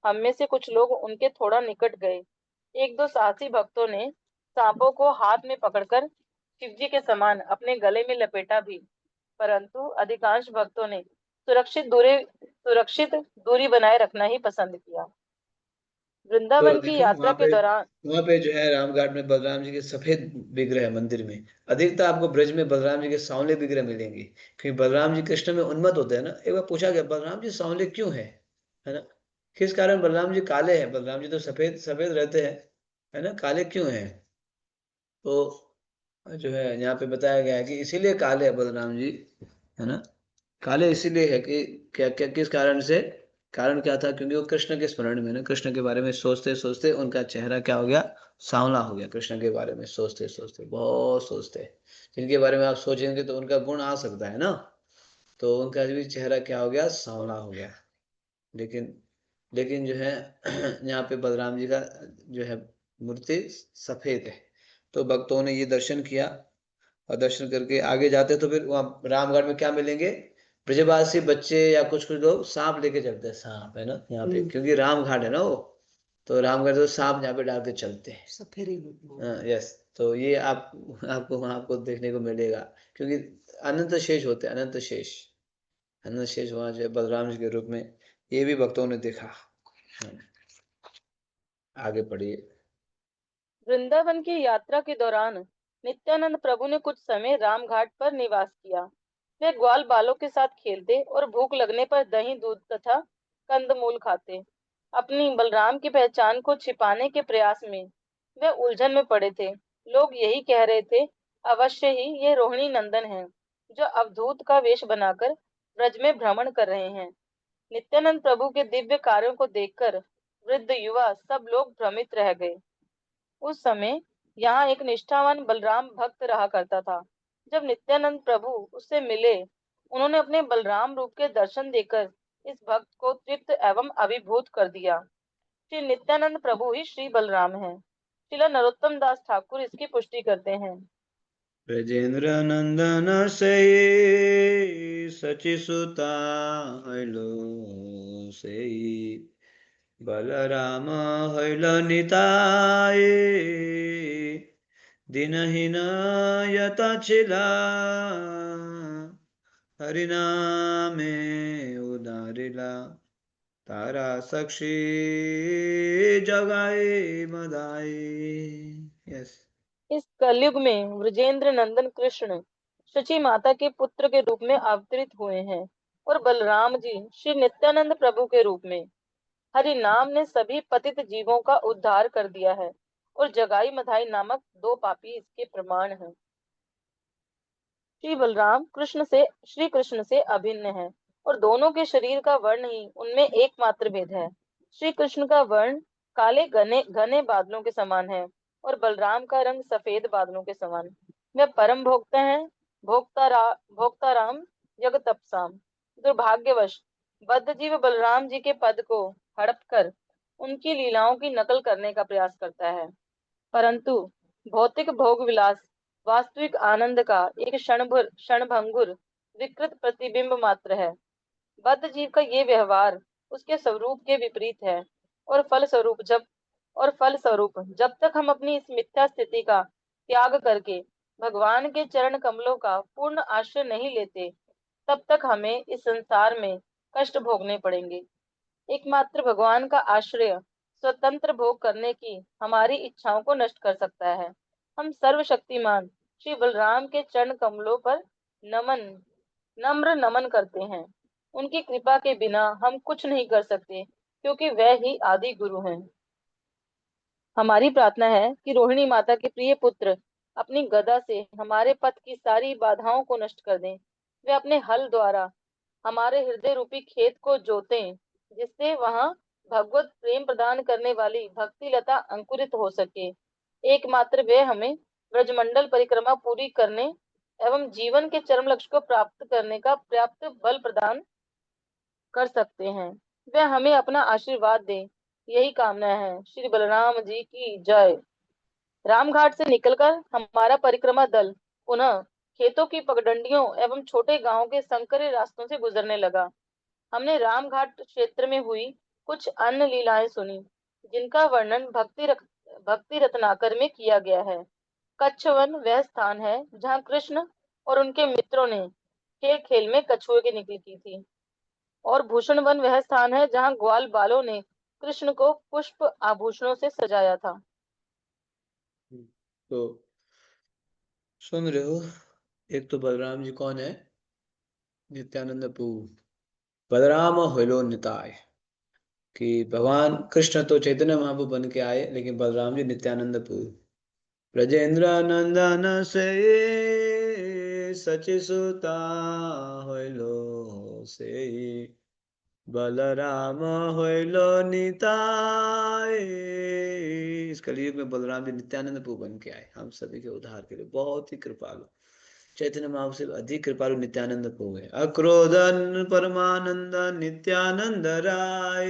हम में से कुछ लोग उनके थोड़ा निकट गए। एक दो साहसी भक्तों ने सांपों को हाथ में पकड़कर शिवजी के समान अपने गले में लपेटा भी, परंतु अधिकांश भक्तों ने सुरक्षित दूरी बनाए रखना ही पसंद किया। तो वृंदावन की देखो यात्रा के दौरान वहां पे जो है रामघाट में बलराम जी के सफेद विग्रह है मंदिर में। अधिकतर आपको ब्रज में बलराम जी के सांवले विग्रह मिलेंगे, क्योंकि बलराम जी कृष्ण में उन्मत्त होते हैं ना। एक बार पूछा गया, बलराम जी सांवले क्यों है ना, किस कारण बलराम जी काले हैं, बलराम जी तो सफेद सफेद रहते हैं, है ना, काले क्यों हैं? तो जो है यहाँ पे बताया गया है कि इसीलिए काले है बलराम जी, है ना। काले इसीलिए है कि क्या क्या किस कारण से, कारण क्या था, क्योंकि वो कृष्ण के स्मरण में ना, कृष्ण के बारे में सोचते सोचते उनका चेहरा क्या हो गया, सांवला हो गया। कृष्ण के बारे में सोचते सोचते, बहुत सोचते, जिनके बारे में आप सोचेंगे तो उनका गुण आ सकता है ना। तो उनका भी चेहरा क्या हो गया, सांवला हो गया। लेकिन लेकिन जो है यहाँ पे बलराम जी का जो है मूर्ति सफेद है। तो भक्तों ने ये दर्शन किया, और दर्शन करके आगे जाते तो फिर वहाँ रामगढ़ में क्या मिलेंगे, ब्रजवासी बच्चे या कुछ कुछ लोग सांप लेके चलते हैं, सांप है ना यहाँ पे, क्योंकि राम घाट है ना वो। तो रामगढ़ तो सांप यहाँ पे डाल के चलते हैं, सफेरी। हाँ यस। तो ये आपको वहाँ आपको देखने को मिलेगा, क्योंकि अनंत शेष होते हैं, अनंत शेष, अनंत शेष वहाँ जो है बलराम जी के रूप में, ये भी भक्तों ने देखा। हाँ, आगे पढ़िए। वृंदावन की यात्रा के दौरान नित्यानंद प्रभु ने कुछ समय रामघाट पर निवास किया। वे ग्वाल बालों के साथ खेलते और भूख लगने पर दही दूध तथा कंदमूल खाते। अपनी बलराम की पहचान को छिपाने के प्रयास में वे उलझन में पड़े थे। लोग यही कह रहे थे, अवश्य ही ये रोहिणी नंदन हैं, जो अवधूत का वेश बनाकर ब्रज में भ्रमण कर रहे हैं। नित्यानंद प्रभु के दिव्य कार्यों को देखकर वृद्ध युवा सब लोग भ्रमित रह गए। उस समय यहाँ एक निष्ठावान बलराम भक्त रहा करता था। जब नित्यानंद प्रभु उससे मिले, उन्होंने अपने बलराम रूप के दर्शन देकर इस भक्त को तृप्त एवं अभिभूत कर दिया। श्री नित्यानंद प्रभु ही श्री बलराम हैं। श्रील नरोत्तम दास ठाकुर इसकी पुष्टि करते हैं। ब्रजेंद्र नंदन से सचिसुता हलो से बलराम हईल निताय दिनहीन यत छिला हरिनामे उदारिला तारा साक्षी जगाए मदाई। यस। इस कलयुग में वृजेंद्र नंदन कृष्ण शची माता के पुत्र के रूप में अवतरित हुए हैं। और बलराम जी श्री नित्यानंद प्रभु के रूप में। हरि नाम ने सभी पतित जीवों का उद्धार कर दिया है और जगाई मधाई नामक दो पापी इसके प्रमाण हैं। श्री बलराम श्री कृष्ण से अभिन्न है और दोनों के शरीर का वर्ण ही उनमें एकमात्र भेद है। श्री कृष्ण का वर्ण काले घने घने बादलों के समान है और बलराम का रंग सफेद बादलों के समान। वे परम भोक्ता हैं, भोक्ता राम जग तपसाम। दुर्भाग्यवश बद्ध जीव बलराम जी के पद को हड़प कर उनकी लीलाओं की नकल करने का प्रयास करता है, परंतु भौतिक भोग विलास वास्तविक आनंद का एक क्षणभंगुर विकृत प्रतिबिंब मात्र है। बद्ध जीव का ये व्यवहार उसके स्वरूप के विपरीत है और फलस्वरूप जब तक हम अपनी इस मिथ्या स्थिति का त्याग करके भगवान के चरण कमलों का पूर्ण आश्रय नहीं लेते, तब तक हमें इस संसार में कष्ट भोगने पड़ेंगे। एकमात्र भगवान का आश्रय स्वतंत्र भोग करने की हमारी इच्छाओं को नष्ट कर सकता है। हम सर्वशक्तिमान श्री बलराम के चरण कमलों पर नमन नम्र नमन करते हैं। उनकी कृपा के बिना हम कुछ नहीं कर सकते, क्योंकि वह ही आदि गुरु हैं। हमारी प्रार्थना है कि रोहिणी माता के प्रिय पुत्र अपनी गदा से हमारे पथ की सारी बाधाओं को नष्ट कर दें। वे अपने हल द्वारा हमारे हृदय रूपी खेत को जोतें, जिससे वहां भगवत प्रेम प्रदान करने वाली भक्ति लता अंकुरित हो सके। एकमात्र वे हमें ब्रजमंडल परिक्रमा पूरी करने एवं जीवन के चरम लक्ष्य को प्राप्त करने का पर्याप्त बल प्रदान कर सकते हैं। वह हमें अपना आशीर्वाद दे, यही कामना है। श्री बलराम जी की जय। रामघाट से निकलकर हमारा परिक्रमा दल पुनः खेतों की पगडंडियों एवं छोटे गांवों के संकरे रास्तों से गुजरने लगा। हमने रामघाट क्षेत्र में हुई कुछ अन्य लीलाएं सुनी, जिनका वर्णन भक्ति रत्नाकर में किया गया है। कच्छवन वह स्थान है जहाँ कृष्ण और उनके मित्रों ने खेल खेल में कछुए की नकल की थी, और भूषण वन वह स्थान है जहाँ ग्वाल बालों ने कृष्ण को पुष्प आभूषणों से सजाया था। तो सुन रहे हो, एक तो बलराम जी कौन है? नित्यानंद प्रभु। बलराम होलो निताय, कि भगवान कृष्ण तो चैतन्य महाप्रभु बन के आए, लेकिन बलराम जी नित्यानंद प्रभु। ब्रजेंद्र नंदन से सचि सुता होलो से, बलराम होलो निताय। इस कलयुग में बलराम जी नित्यानंद प्रभु बन के आए हम सभी के उद्धार के लिए। बहुत ही कृपालु, चैतन्य महाप्रभु से अधिक कृपालु नित्यानंद प्रभु है। अक्रोधन परमानंद नित्यानंद राय,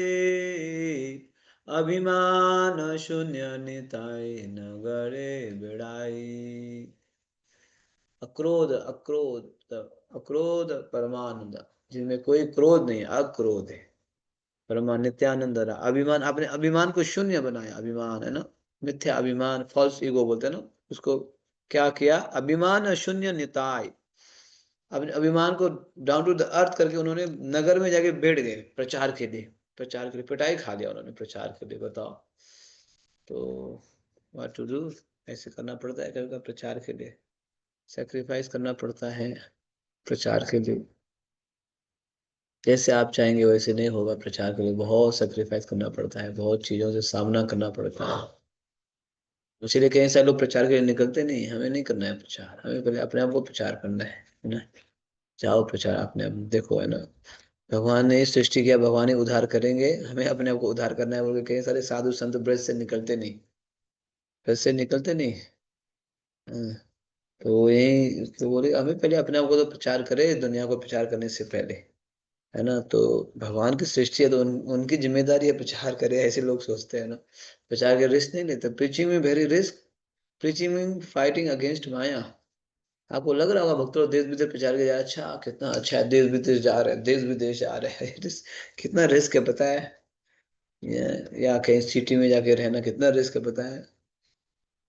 अभिमान शून्य निताय नगरे बिड़ाई। अक्रोध अक्रोध अक्रोध परमानंद, जिनमें कोई क्रोध नहीं, अक्रोध है। परमा नित्यानंद रहा। अभिमान, आपने अभिमान को शून्य बनाया। अभिमान है ना, मिथ्या अभिमान, फॉल्स ईगो बोलते हैं ना उसको। क्या किया? अभिमान शून्य निताय। अपने अभिमान को डाउन टू द अर्थ करके उन्होंने नगर में जाके बैठ गए प्रचार के लिए। प्रचार के लिए पिटाई खा लिया उन्होंने प्रचार के लिए, बताओ। तो व्हाट टू डू, ऐसे करना पड़ता है कभी कभी प्रचार के लिए। सेक्रीफाइस करना पड़ता है प्रचार के लिए। जैसे आप चाहेंगे वैसे नहीं होगा। प्रचार के लिए बहुत सेक्रीफाइस करना पड़ता है, बहुत चीजों से सामना करना पड़ता है। इसीलिए कई सारे लोग प्रचार के लिए निकलते नहीं। हमें नहीं करना है प्रचार, हमें पहले अपने आप को प्रचार करना है ना। जाओ प्रचार अपने आप देखो, है ना। भगवान ने सृष्टि किया, भगवान ही उद्धार करेंगे, हमें अपने आप को उद्धार करना है। बोल के कई सारे साधु संत ब्रज से निकलते नहीं, ब्रज से निकलते नहीं। हाँ, तो यही तो बोले हमें पहले अपने आप को तो प्रचार करे दुनिया को प्रचार करने से पहले, है ना। तो भगवान की सृष्टि है तो उनकी जिम्मेदारी है प्रचार करे, ऐसे लोग सोचते हैं ना। प्रचार के रिस्क नहीं लेते। प्रीचिंग में वेरी रिस्क, प्रीचिंग में फाइटिंग अगेंस्ट माया। आपको लग रहा होगा भक्तों देश विदेश प्रचार के जाए, अच्छा कितना अच्छा है, देश विदेश जा रहे हैं, देश विदेश जा रहे हैं। कितना रिस्क है पता है? या कहीं सिटी में जाके रहना कितना रिस्क है पता है?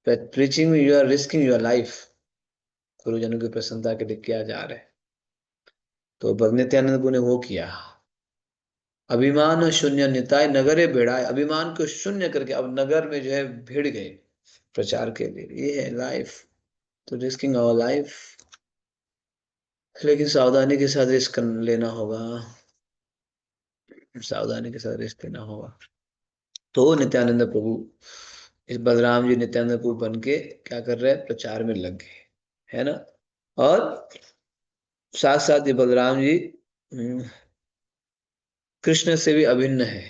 प्रीचिंग में you are risking your life. गुरुजनों की प्रसन्नता के लिए किया जा रहा है। तो नित्यानंद ने वो किया। अभिमान शून्य निताय नगरे भिड़ाए, अभिमान को शून्य करके अब नगर में जो है भिड़ गए प्रचार के लिए। ये है लाइफ, तो रिस्किंग आवर लाइफ। लेकिन सावधानी के साथ रिस्क लेना होगा, सावधानी के साथ रिस्क लेना होगा। तो नित्यानंद प्रभु, इस बलराम जी नित्यानंद प्रभु बन के क्या कर रहे हैं, प्रचार में लग गए, है ना। और साथ साथ ये बलराम जी हम्म, कृष्ण से भी अभिन्न है।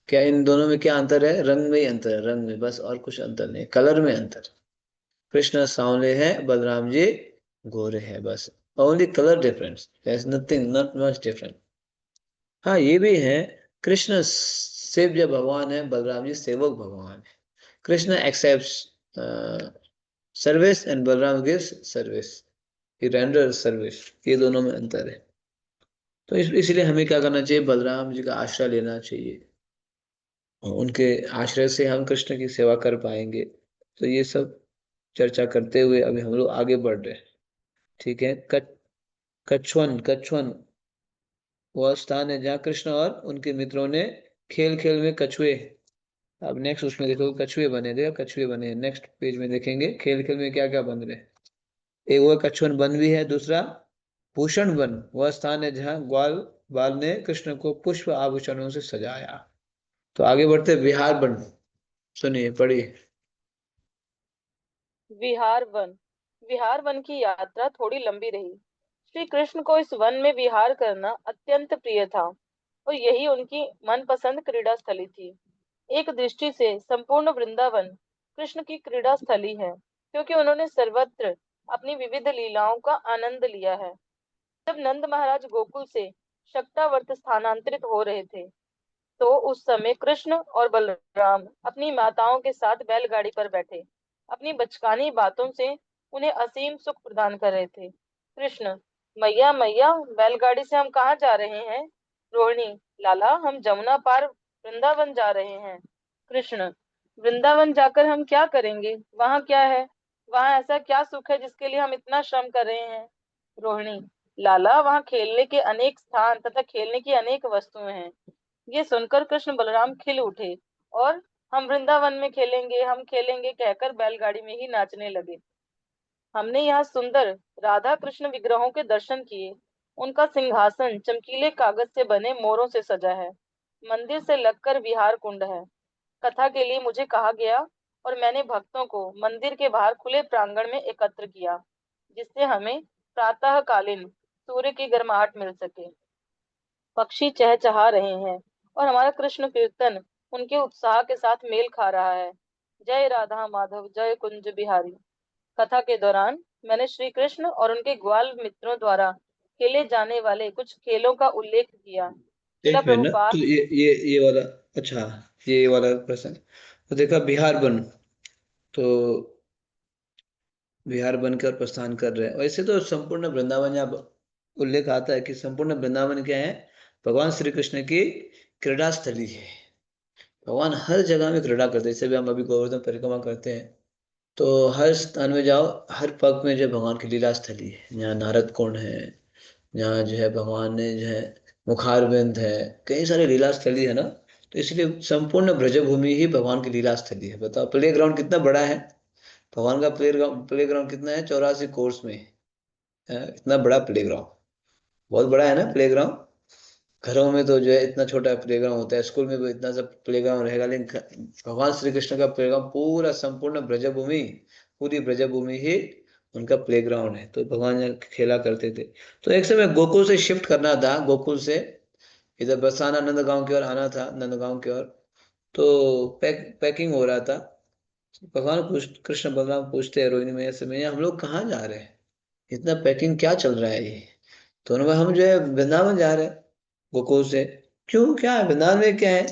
क्या इन दोनों में क्या अंतर है, रंग में ही अंतर है, रंग में बस, और कुछ अंतर नहीं, कलर में अंतर। कृष्ण सांवले है, बलराम जी गोरे है, बस। Only colour difference, there is nothing, not much different. हाँ ये भी है, कृष्ण सेव्य भगवान है, बलराम जी सेवक भगवान है। Krishna accept service and Balram gives service, he render service, ये दोनों में अंतर है। तो इसलिए हमें क्या करना चाहिए, बलराम जी का आश्रय लेना चाहिए, और उनके आश्रय से हम कृष्ण की सेवा कर पाएंगे। तो ये सब चर्चा करते हुए अभी हम लोग आगे बढ़ रहे हैं। ठीक है, कछवन, कछवन वह स्थान है जहाँ कृष्ण और उनके मित्रों ने खेल खेल में कछुए, अब नेक्स्ट उसमें देखो कछुए बने, देखो कछुए बने, नेक्स्ट पेज में देखेंगे खेल खेल में क्या क्या बन रहे हैं। एक वह कछुवन वन भी है, दूसरा भूषण वन वह स्थान है जहाँ ग्वाल बाल ने कृष्ण को पुष्प आभूषणों से सजाया। तो आगे बढ़ते विहार वन, सुनिए पढ़िए। विहार वन। विहार वन की यात्रा थोड़ी लंबी रही। श्री कृष्ण को इस वन में विहार करना अत्यंत प्रिय था और यही उनकी मनपसंद क्रीड़ा स्थली थी। एक दृष्टि से संपूर्ण वृंदावन कृष्ण की क्रीड़ा स्थली है, क्योंकि उन्होंने सर्वत्र अपनी विविध लीलाओं का आनंद लिया है। जब नंद महाराज गोकुल से शक्तावर्त स्थानांतरित हो रहे थे, तो उस समय कृष्ण और बलराम अपनी माताओं के साथ बैलगाड़ी पर बैठे अपनी बचकानी बातों से उन्हें असीम सुख प्रदान कर रहे थे। कृष्ण: मैया मैया, बैलगाड़ी से हम कहाँ जा रहे हैं? रोहिणी: लाला, हम जमुना पार वृंदावन जा रहे हैं। कृष्ण: वृंदावन जाकर हम क्या करेंगे? वहाँ क्या है? वहाँ ऐसा क्या सुख है जिसके लिए हम इतना श्रम कर रहे हैं? रोहिणी: लाला, वहाँ खेलने के अनेक स्थान तथा खेलने की अनेक वस्तुएं हैं। ये सुनकर कृष्ण बलराम खिल उठे और हम वृंदावन में खेलेंगे, हम खेलेंगे कहकर बैलगाड़ी में ही नाचने लगे। हमने यहाँ सुंदर राधा कृष्ण विग्रहों के दर्शन किए। उनका सिंहासन चमकीले कागज से बने मोरों से सजा है। मंदिर से लगकर विहार कुंड है। कथा के लिए मुझे कहा गया और मैंने भक्तों को मंदिर के बाहर खुले प्रांगण में एकत्र किया, जिससे हमें प्रातःकालीन सूर्य की गर्माहट मिल सके। पक्षी चहचहा रहे हैं और हमारा कृष्ण कीर्तन उनके उत्साह के साथ मेल खा रहा है। जय राधा माधव, जय कुंज बिहारी। कथा के दौरान मैंने श्री कृष्ण और उनके ग्वाल मित्रों द्वारा खेले जाने वाले कुछ खेलों का उल्लेख किया। शिला एक मिनट, तो प्रभुपाद। ये वाला, अच्छा, ये वाला प्रश्न, तो देखा बिहार बन, तो बिहार बन के और प्रस्थान कर रहे हैं। वैसे तो संपूर्ण वृंदावन, यहाँ उल्लेख आता है कि संपूर्ण वृंदावन क्या है, भगवान श्री कृष्ण की क्रीड़ा स्थली है। भगवान हर जगह में क्रीड़ा करते हैं, जैसे भी हम अभी गोवर्धन परिक्रमा करते हैं, तो हर स्थान में जाओ, हर पग में जो है भगवान की लीला स्थली है। यहाँ नारद कुंड है, यहाँ जो है भगवान ने जो है मुखारविंद है, कई सारे लीला स्थली है ना। तो इसलिए संपूर्ण ब्रजभूमि ही भगवान की लीला स्थली है। बताओ प्ले ग्राउंड कितना बड़ा है, भगवान का प्ले ग्राउंड कितना है, 84 कोर्स में है, इतना बड़ा प्ले ग्राउंड, बहुत बड़ा है ना प्ले ग्राउंड। घरों में तो जो है इतना छोटा प्ले ग्राउंड होता है, स्कूल में भी इतना सा प्ले ग्राउंड रहेगा, लेकिन भगवान श्री कृष्ण का प्ले ग्राउंड पूरा संपूर्ण ब्रजभूमि, पूरी ब्रजभूमि ही उनका प्ले ग्राउंड है। तो भगवान यहाँ खेला करते थे। तो एक समय गोकुल से शिफ्ट करना था, गोकुल से इधर बरसाना नंदगांव की ओर आना था, नंदगांव की ओर। तो पैकिंग हो रहा था। भगवान कृष्ण बलराम पूछते हैं रोहिणी मैया से, मैया हम लोग कहाँ जा रहे हैं, इतना पैकिंग क्या चल रहा है ये। तो उन्होंने कहा हम जो है वृंदावन जा रहे हैं, गोकुल से। क्यों, क्या है वृंदावन में, क्या है?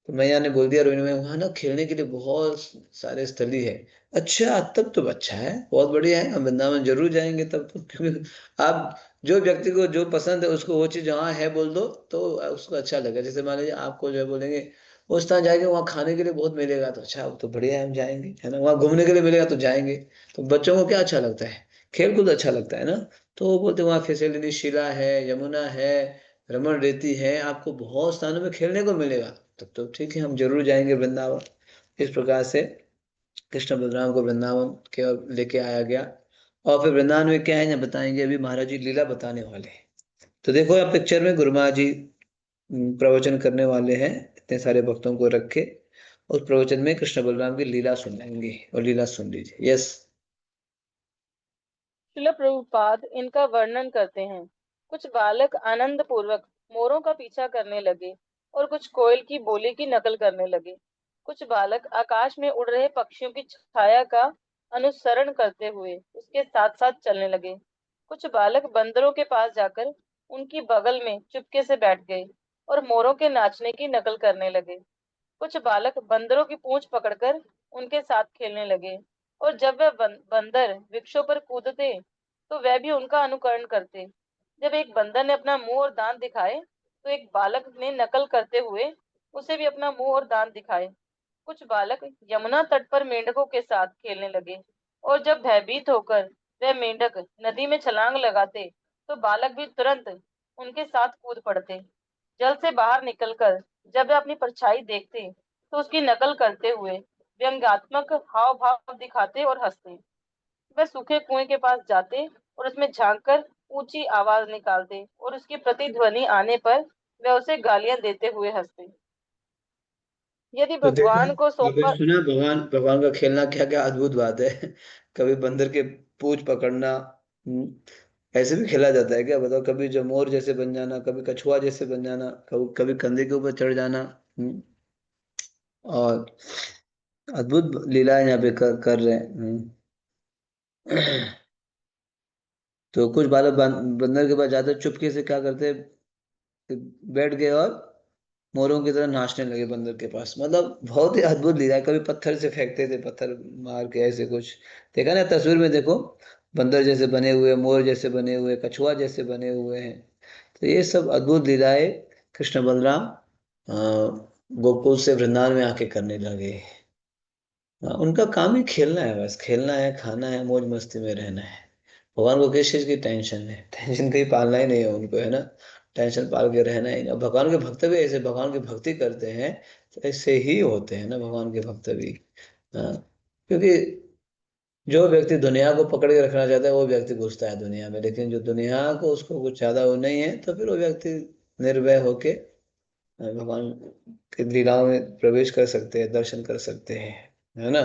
तो मैया ने बोल दिया रोहिणी में, वहां ना खेलने के लिए बहुत सारे स्थली है। अच्छा, तब तो अच्छा है, बहुत बढ़िया है, हम वृंदावन जरूर जाएंगे तब तो। क्योंकि आप जो व्यक्ति को जो पसंद है उसको वो चीज जहाँ है बोल दो, तो उसको अच्छा लगेगा। जैसे मान लीजिए आपको जो है बोलेंगे वो स्थान जाएंगे, वहाँ खाने के लिए बहुत मिलेगा, तो अच्छा वो तो बढ़िया है, हम जाएंगे, है ना। वहाँ घूमने के लिए मिलेगा तो जाएंगे। तो बच्चों को क्या अच्छा लगता है, खेल कूद अच्छा लगता है ना। तो वो बोलते वहाँ फैसिलिटी, शिला है, यमुना है, रमण रेती है, आपको बहुत स्थानों में खेलने को मिलेगा, तब तो ठीक है, हम जरूर जाएंगे वृंदावन। इस प्रकार से कृष्ण बलराम को वृंदावन के ओर लेके आया गया। और फिर वृंदावन में क्या है ना बताएंगे, अभी महाराज जी लीला बताने वाले हैं। तो देखो यहाँ पिक्चर में गुरु महाराज जी प्रवचन करने वाले हैं, इतने सारे भक्तों को रख के। उस प्रवचन में कृष्ण बलराम की लीला सुनाएंगे, और लीला सुन लीजिए। यस। श्रील प्रभुपाद इनका वर्णन करते हैं। कुछ बालक आनंद पूर्वक मोरों का पीछा करने लगे और कुछ कोयल की बोली की नकल करने लगे। कुछ बालक आकाश में उड़ रहे पक्षियों की छाया का अनुसरण करते हुए उसके साथ साथ चलने लगे। कुछ बालक बंदरों के पास जाकर उनकी बगल में चुपके से बैठ गए और मोरों के नाचने की नकल करने लगे। कुछ बालक बंदरों की पूंछ पकड़कर उनके साथ खेलने लगे, और जब वह बंदर वृक्षों पर कूदते तो वह भी उनका अनुकरण करते। जब एक बंदर ने अपना मुंह और दांत दिखाए तो एक बालक ने नकल करते हुए उसे भी अपना मुंह और दांत दिखाए। कुछ बालक यमुना तट पर मेंढकों के साथ खेलने लगे, और जब भयभीत होकर वह मेंढक नदी में छलांग लगाते तो बालक भी तुरंत उनके साथ कूद पड़ते। जल से बाहर निकलकर जब वे अपनी परछाई देखते तो उसकी नकल करते हुए व्यंग्यात्मक हाव भाव दिखाते और हंसते। वह सूखे कुएं के पास जाते और उसमें झांककर ऊंची आवाज निकालते, और उसकी प्रतिध्वनि आने पर वह उसे गालियां देते हुए हंसते। यदि तो देखा, भगवान को अभी सोमवार सुना भगवान भगवान का खेलना क्या क्या अद्भुत बात है। कभी बंदर के पूंछ पकड़ना, ऐसे भी खेला जाता है क्या बताओ। कभी जो मोर जैसे बन जाना, कभी कछुआ जैसे बन जाना, कभी कभी कंधे के ऊपर चढ़ जाना। और अद्भुत लीला यहाँ पे कर रहे हैं। तो कुछ बालक बंदर के पास जाते चुपके से क्या करते, बैठ गए और मोरों की तरह नाचने लगे बंदर के पास। मतलब बहुत ही अद्भुत लीला है। कभी पत्थर से फेंकते थे, पत्थर मार के ऐसे कुछ। देखा ना तस्वीर में, देखो बंदर जैसे बने हुए, मोर जैसे बने हुए, कछुआ जैसे बने हुए हैं। तो ये सब अद्भुत लीलाएं कृष्ण बलराम गोकुल से वृंदावन में आके करने लगे। उनका काम ही खेलना है, बस खेलना है, खाना है, मौज मस्ती में रहना है। भगवान को किस चीज की टेंशन है? टेंशन कहीं पालना ही नहीं है उनको, है ना। टेंशन पाल के रहना ही नहीं। भगवान के भक्त भी ऐसे भगवान की भक्ति करते हैं, तो ऐसे ही होते हैं ना भगवान के भक्त भी। हाँ, क्योंकि जो व्यक्ति दुनिया को पकड़ के रखना चाहता है वो व्यक्ति घुसता है दुनिया में, लेकिन जो दुनिया को उसको कुछ ज्यादा वो नहीं है, तो फिर वो व्यक्ति निर्भय होके भगवान की लीलाओं में प्रवेश कर सकते हैं, दर्शन कर सकते हैं, है ना।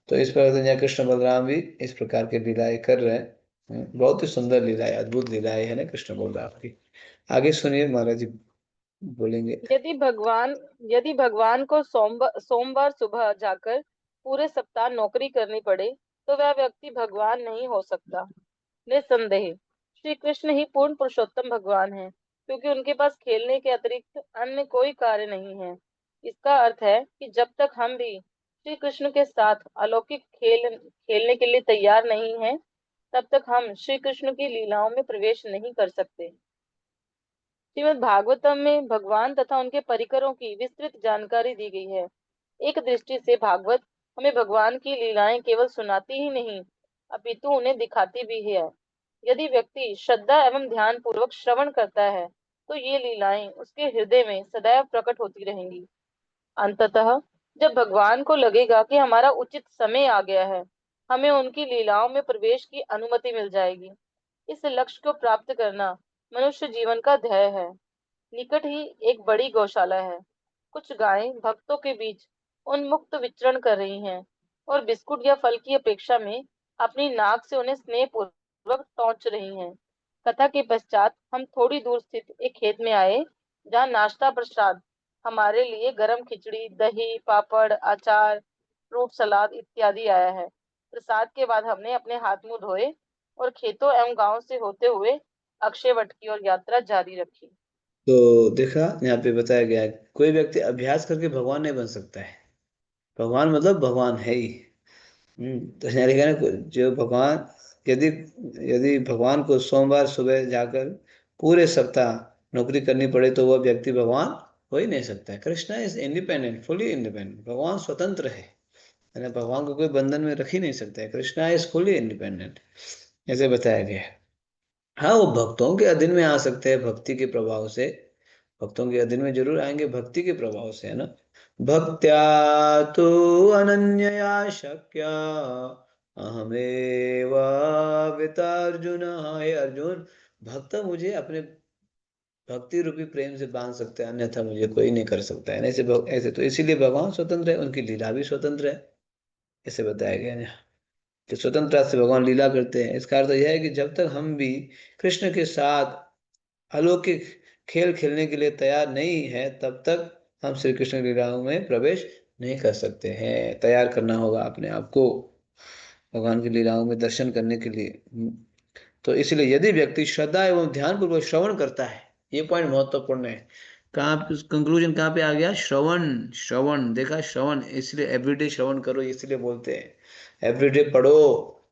तो इस प्रकार से यहाँ कृष्ण बलराम भी इस प्रकार की लीलाएं कर रहे हैं। बहुत ही सुंदर लीलाएं, अद्भुत लीलाएं है ना कृष्ण बलराम की। आगे सुनिए महाराज जी बोलेंगे। यदि भगवान यदि भगवान को सोमवार सोमवार सुबह जाकर पूरे सप्ताह नौकरी करनी पड़े तो वह व्यक्ति भगवान नहीं हो सकता। निस्संदेह श्री कृष्ण ही पूर्ण पुरुषोत्तम भगवान है, क्योंकि उनके पास खेलने के अतिरिक्त अन्य कोई कार्य नहीं है। इसका अर्थ है कि जब तक हम भी श्री कृष्ण के साथ अलौकिक खेल खेलने के लिए तैयार नहीं हैं, तब तक हम श्री कृष्ण की लीलाओं में प्रवेश नहीं कर सकते। श्रीमद् भागवतम में भगवान तथा उनके परिकरों की विस्तृत जानकारी दी गई है। एक दृष्टि से भागवत हमें भगवान की लीलाएं केवल सुनाती ही नहीं, अपितु उन्हें दिखाती भी है। यदि व्यक्ति श्रद्धा एवं ध्यान पूर्वक श्रवण करता है तो ये लीलाएं उसके हृदय में सदैव प्रकट होती रहेंगी। अंततः जब भगवान को लगेगा कि हमारा उचित समय आ गया है, हमें उनकी लीलाओं में प्रवेश की अनुमति मिल जाएगी। इस लक्ष्य को प्राप्त करना मनुष्य जीवन का ध्येय है। निकट ही एक बड़ी गौशाला है। कुछ गायें भक्तों के बीच उन्मुक्त विचरण कर रही हैं और बिस्कुट या फल की अपेक्षा में अपनी नाक से उन्हें स्नेह पूर्वक टोंच रही हैं। कथा के पश्चात हम थोड़ी दूर स्थित एक खेत में आए, जहाँ नाश्ता प्रसाद हमारे लिए गरम खिचड़ी, दही, पापड़, अचार, फ्रूट सलाद इत्यादि आया है। प्रसाद के बाद हमने अपने हाथ मुंह धोए और खेतों एवं गांव से होते हुए अक्षय वट की ओर यात्रा जारी रखी। तो देखा यहाँ पे बताया गया है, कोई व्यक्ति अभ्यास करके भगवान नहीं बन सकता है। भगवान मतलब भगवान है ही। तो यहाँ लिखा है ना, जो भगवान, यदि यदि भगवान को सोमवार सुबह जाकर पूरे सप्ताह नौकरी करनी पड़े तो वह व्यक्ति भगवान हो ही नहीं सकता है। Krishna is independent, fully independent. भगवान स्वतंत्र है ना। भगवान को कोई बंधन में रख ही नहीं सकता है। कृष्णा इज फुली इंडिपेंडेंट, ऐसे बताया गया है। हाँ, वो भक्तों के अधीन में आ सकते हैं भक्ति के प्रभाव से। भक्तों के अधीन में जरूर आएंगे भक्ति के प्रभाव से, है ना। भक्त्या तो अनन्यया शक्या अहमेवावितार्जुन, हे अर्जुन, भक्त मुझे अपने भक्ति रूपी प्रेम से बांध सकते हैं, अन्यथा मुझे कोई नहीं कर सकता है। ऐसे ऐसे तो इसीलिए भगवान स्वतंत्र है, उनकी लीला भी स्वतंत्र है, ऐसे बताया गया है कि स्वतंत्रता से भगवान लीला करते हैं। इसका अर्थ यह है कि जब तक हम भी कृष्ण के साथ अलौकिक खेल खेलने के लिए तैयार नहीं है, तब तक हम श्री कृष्ण लीलाओं में प्रवेश नहीं कर सकते हैं। तैयार करना होगा अपने आप को भगवान की लीलाओं में दर्शन करने के लिए। तो इसलिए यदि व्यक्ति श्रद्धा एवं ध्यान पूर्वक श्रवण करता है, ये पॉइंट महत्वपूर्ण है। कहाँ कंक्लूजन कहाँ पे आ गया? श्रवण, श्रवण देखा, श्रवण, इसलिए एवरीडे श्रवण करो, इसलिए बोलते हैं एवरीडे पढ़ो,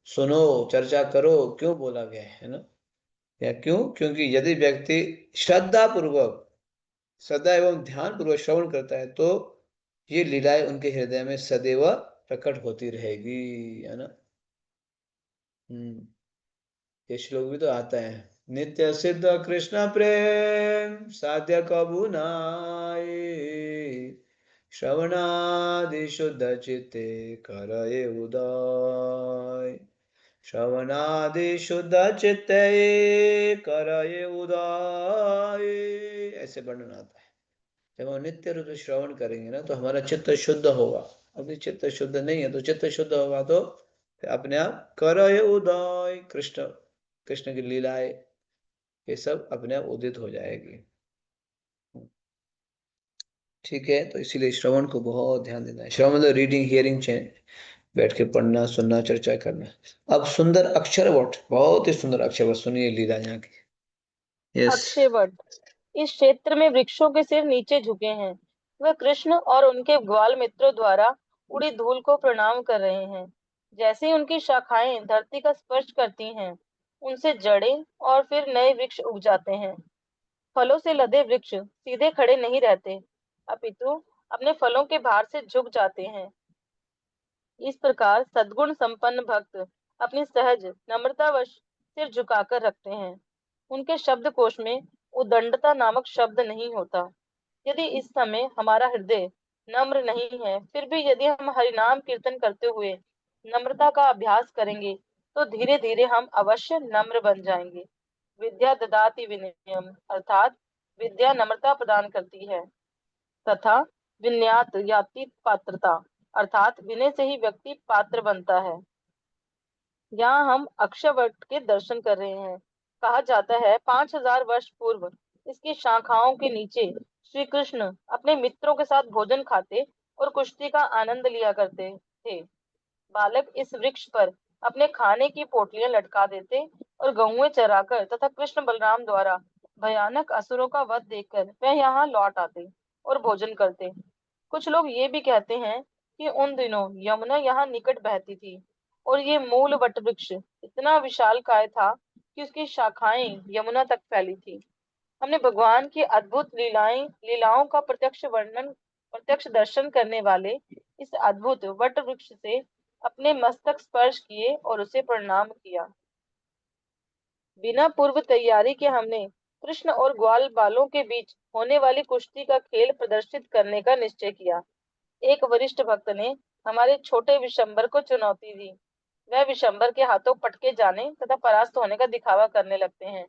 सुनो, चर्चा करो, क्यों बोला गया है ना? या क्यों? क्योंकि यदि व्यक्ति श्रद्धा पूर्वक, श्रद्धा एवं ध्यान पूर्वक श्रवण करता है, तो ये लीलाएं उनके हृदय में सदैव प्रकट होती रहेगी, है ना? ये श्लोक भी तो आता है, नित्य सिद्ध कृष्ण प्रेम साध्य कबू नाई, श्रवणादि शुद्ध चित्ते करये उदय, श्रवणादि शुद्ध चित्ते करये उदय, ऐसे वर्णन आता है। जब हम नित्य रूप से श्रवण करेंगे ना, तो हमारा चित्त शुद्ध होगा। अभी चित्त शुद्ध नहीं है, तो चित्त शुद्ध होगा तो अपने आप करय उदय, कृष्ण, कृष्ण की लीलाएं, ये सब अपने आप उदित हो जाएगी। ठीक है, तो इसीलिए श्रवण को बहुत ध्यान देना है। श्रवण मतलब रीडिंग, हियरिंग, बैठ के पढ़ना, सुनना, चर्चा करना। अब सुंदर अक्षर वट, बहुत ही सुंदर अक्षर वट, सुनिए लीला यहाँ की। यस। अक्षय वट। इस क्षेत्र में वृक्षों के सिर नीचे झुके हैं। वह कृष्ण और उनके ग्वाल मित्रों द्वारा उड़ी धूल को प्रणाम कर रहे हैं। जैसे ही उनकी शाखाएं धरती का स्पर्श करती हैं, उनसे जड़ें और फिर नए वृक्ष उग जाते हैं। फलों से लदे वृक्ष सीधे खड़े नहीं रहते, अपितु अपने फलों के भार से झुक जाते हैं। इस प्रकार सद्गुण संपन्न भक्त अपनी सहज नम्रतावश सिर झुकाकर रखते हैं। उनके शब्दकोश में उदंडता नामक शब्द नहीं होता। यदि इस समय हमारा हृदय नम्र नहीं है, फिर भी यदि हम हरिनाम कीर्तन करते हुए नम्रता का अभ्यास करेंगे, तो धीरे धीरे हम अवश्य नम्र बन जाएंगे। विद्या ददाति विनयम, अर्थात विद्या नम्रता प्रदान करती है, तथा विनयात याति पात्रता, अर्थात विनय से ही व्यक्ति पात्र बनता है। यहाँ हम अक्षयवट के दर्शन कर रहे हैं। कहा जाता है 5000 वर्ष पूर्व इसकी शाखाओं के नीचे श्री कृष्ण अपने मित्रों के साथ भोजन खाते और कुश्ती का आनंद लिया करते थे। बालक इस वृक्ष पर अपने खाने की पोटलियां लटका देते और गौएं चराकर तथा कृष्ण बलराम द्वारा भयानक असुरों का वध देखकर वह यहाँ लौट आते और भोजन करते। कुछ लोग ये भी कहते हैं कि उन दिनों यमुना यहाँ निकट बहती थी और ये मूल वट वृक्ष इतना विशालकाय था कि उसकी शाखाएं यमुना तक फैली थी। हमने भगवान की अद्भुत लीलाओं का प्रत्यक्ष दर्शन करने वाले इस अद्भुत वट वृक्ष से अपने मस्तक स्पर्श किए और उसे प्रणाम किया। बिना पूर्व तैयारी के हमने कृष्ण और ग्वाल बालों के बीच होने वाली कुश्ती का खेल प्रदर्शित करने का निश्चय किया। एक वरिष्ठ भक्त ने हमारे छोटे विशंबर को चुनौती दी। वह विशंबर के हाथों पटके जाने तथा परास्त होने का दिखावा करने लगते हैं।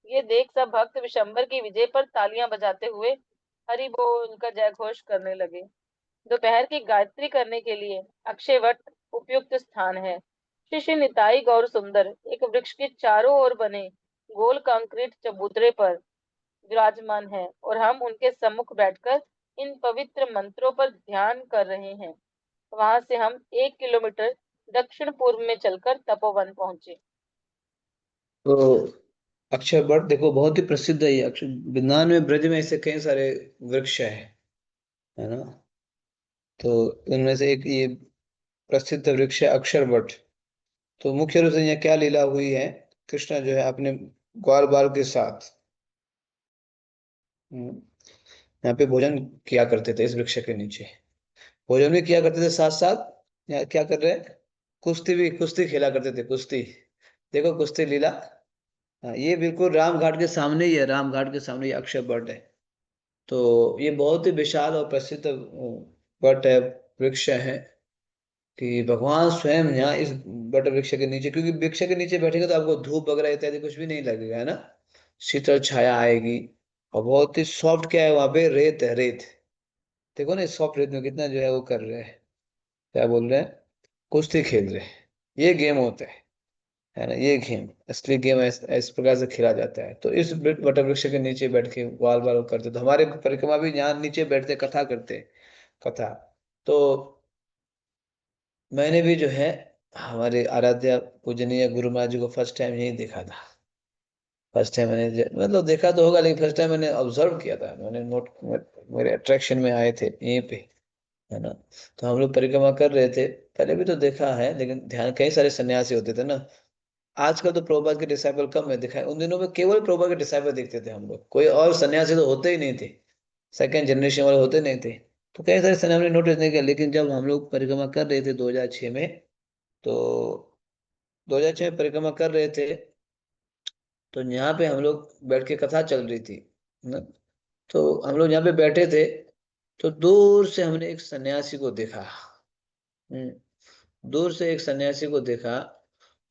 ये देख सब भक्त विशंबर की विजय पर तालियां बजाते हुए हरि बोल का जय घोष करने लगे। दोपहर की गायत्री करने के लिए अक्षयवट उपयुक्त स्थान है। श्री श्री निताई गौर सुंदर एक वृक्ष के चारों ओर बने गोल कंक्रीट चबूतरे पर विराजमान है और हम उनके सम्मुख बैठकर इन पवित्र मंत्रों पर ध्यान कर रहे हैं। वहां से हम 1 किलोमीटर दक्षिण पूर्व में चलकर तपोवन पहुंचे। तो अक्षय वट देखो, बहुत ही प्रसिद्ध है ये अक्षय, वृंदावन में, ब्रज में ऐसे कई सारे वृक्ष है ना? तो उनमें से एक ये प्रसिद्ध वृक्ष है अक्षर वट। तो मुख्य रूप से यहाँ क्या लीला हुई है? कृष्ण जो है अपने ग्वाल बाल के साथ यहाँ पे भोजन किया करते थे, इस वृक्ष के नीचे भोजन भी किया करते थे, साथ साथ यहाँ क्या कर रहे हैं? कुश्ती खेला करते थे, कुश्ती। देखो कुश्ती लीला। हाँ, ये बिल्कुल राम घाट के सामने ही है, राम घाट के सामने ये अक्षय वट है। तो ये बहुत ही विशाल और प्रसिद्ध वट है, वृक्ष है, कि भगवान स्वयं यहाँ इस बट वृक्ष के नीचे, क्योंकि वृक्ष के नीचे बैठेगा तो आपको धूप वगैरह इत्यादि कुछ भी नहीं लगेगा, है ना। शीतल छाया आएगी। और बहुत ही सॉफ्ट, क्या है वहां पे, रेत है, रेत। देखो ना, सॉफ्ट रेत में कितना जो है वो कर रहे हैं, क्या बोल रहे हैं, कुश्ती खेल रहे हैं। ये गेम होता है ना, ये गेम, असली गेम इस प्रकार से खेला जाता है। तो इस वट वृक्ष के नीचे बैठ के बाल बाल करते, तो हमारे परिक्रमा भी यहाँ नीचे बैठते कथा करते, कथा। तो मैंने भी जो है हमारे आराध्य पूजनीय गुरु महाराज जी को फर्स्ट टाइम यही देखा था। फर्स्ट टाइम मैंने मतलब देखा तो होगा, लेकिन फर्स्ट टाइम मैंने ऑब्जर्व किया था, मैंने नोट, मेरे अट्रैक्शन में आए थे यहीं पे, है ना। तो हम लोग परिक्रमा कर रहे थे, पहले भी तो देखा है, लेकिन ध्यान, कई सारे सन्यासी होते थे ना। आजकल तो प्रभुपाद के डिसाइपल कम है, दिखाए उन दिनों में केवल प्रभुपाद के डिसाइपल दिखते थे हम लोग, कोई और सन्यासी तो होते ही नहीं थे, सेकंड जनरेशन वाले होते नहीं थे। तो कई सारे सन्यासी नोटिस नहीं किया, लेकिन जब हम लोग परिक्रमा कर रहे थे 2006 में, तो 2006 में परिक्रमा कर रहे थे, तो यहाँ पे हम लोग बैठ के कथा चल रही थी ना। तो हम लोग यहाँ पे बैठे थे, तो दूर से हमने एक सन्यासी को देखा। दूर से एक सन्यासी को देखा।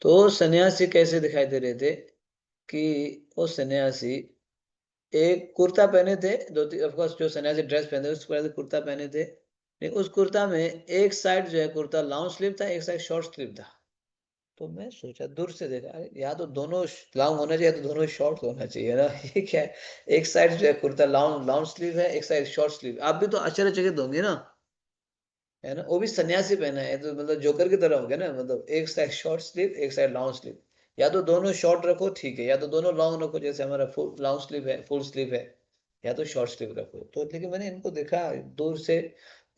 तो वो सन्यासी कैसे दिखाई दे रहे थे कि वो सन्यासी एक कुर्ता पहने थे, दो तीन, ऑफ कोर्स जो सन्यासी ड्रेस पहने थे उस पर कुर्ता पहने थे, लेकिन उस कुर्ता में एक साइड जो है कुर्ता लॉन्ग स्लीव था, एक साइड शॉर्ट स्लीव था। तो मैं सोचा, दूर से देखा, अरे या तो दोनों लॉन्ग होना चाहिए, तो दोनों शॉर्ट होना चाहिए ना। ये क्या है, एक साइड जो है कुर्ता लॉन्ग लॉन्ग स्लीव है, एक साइड शॉर्ट स्लीव। आप भी तो आश्चर्यचकित होंगे ना, है ना, वो भी सन्यासी पहना है, तो मतलब जोकर की तरह हो गया ना, मतलब एक साइड शॉर्ट स्लीव, एक साइड लॉन्ग स्लीव। या तो दोनों शॉर्ट रखो ठीक है, या तो दोनों लॉन्ग रखो, जैसे हमारा फुल लॉन्ग स्लीव है, फुल स्लीव है, या तो शॉर्ट स्लीव रखो। तो लेकिन मैंने इनको देखा दूर से,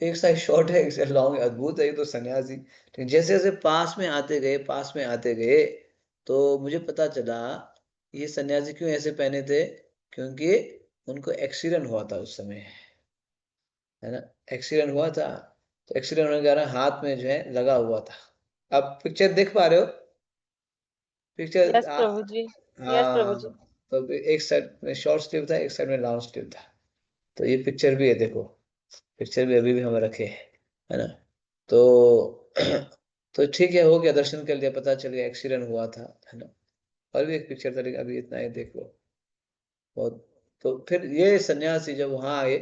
एक साइड शॉर्ट है, एक साइड लॉन्ग है, अद्भुत है ये तो सन्यासी। लेकिन जैसे जैसे पास में आते गए, पास में आते गए, तो मुझे पता चला ये सन्यासी क्यों ऐसे पहने थे, क्योंकि उनको एक्सीडेंट हुआ था उस समय, है ना, एक्सीडेंट हुआ था। तो एक्सीडेंट होने के कारण हाथ में जो है लगा हुआ था। आप पिक्चर देख पा रहे हो, पिक्चर यस प्रभु जी। यस प्रभु जी। हाँ। तो एक साइड में शॉर्ट स्लीव था, एक साइड में लॉन्ग स्लीव था। तो ये पिक्चर भी है, देखो, पिक्चर भी अभी भी हम रखे हैं, है ना। तो तो ठीक है, हो गया, दर्शन कर लिया, पता चल गया एक्सीडेंट हुआ था, है ना। और भी एक पिक्चर था, लेकिन अभी इतना ही देख लो बहुत। तो फिर ये सन्यासी जब वहां आए,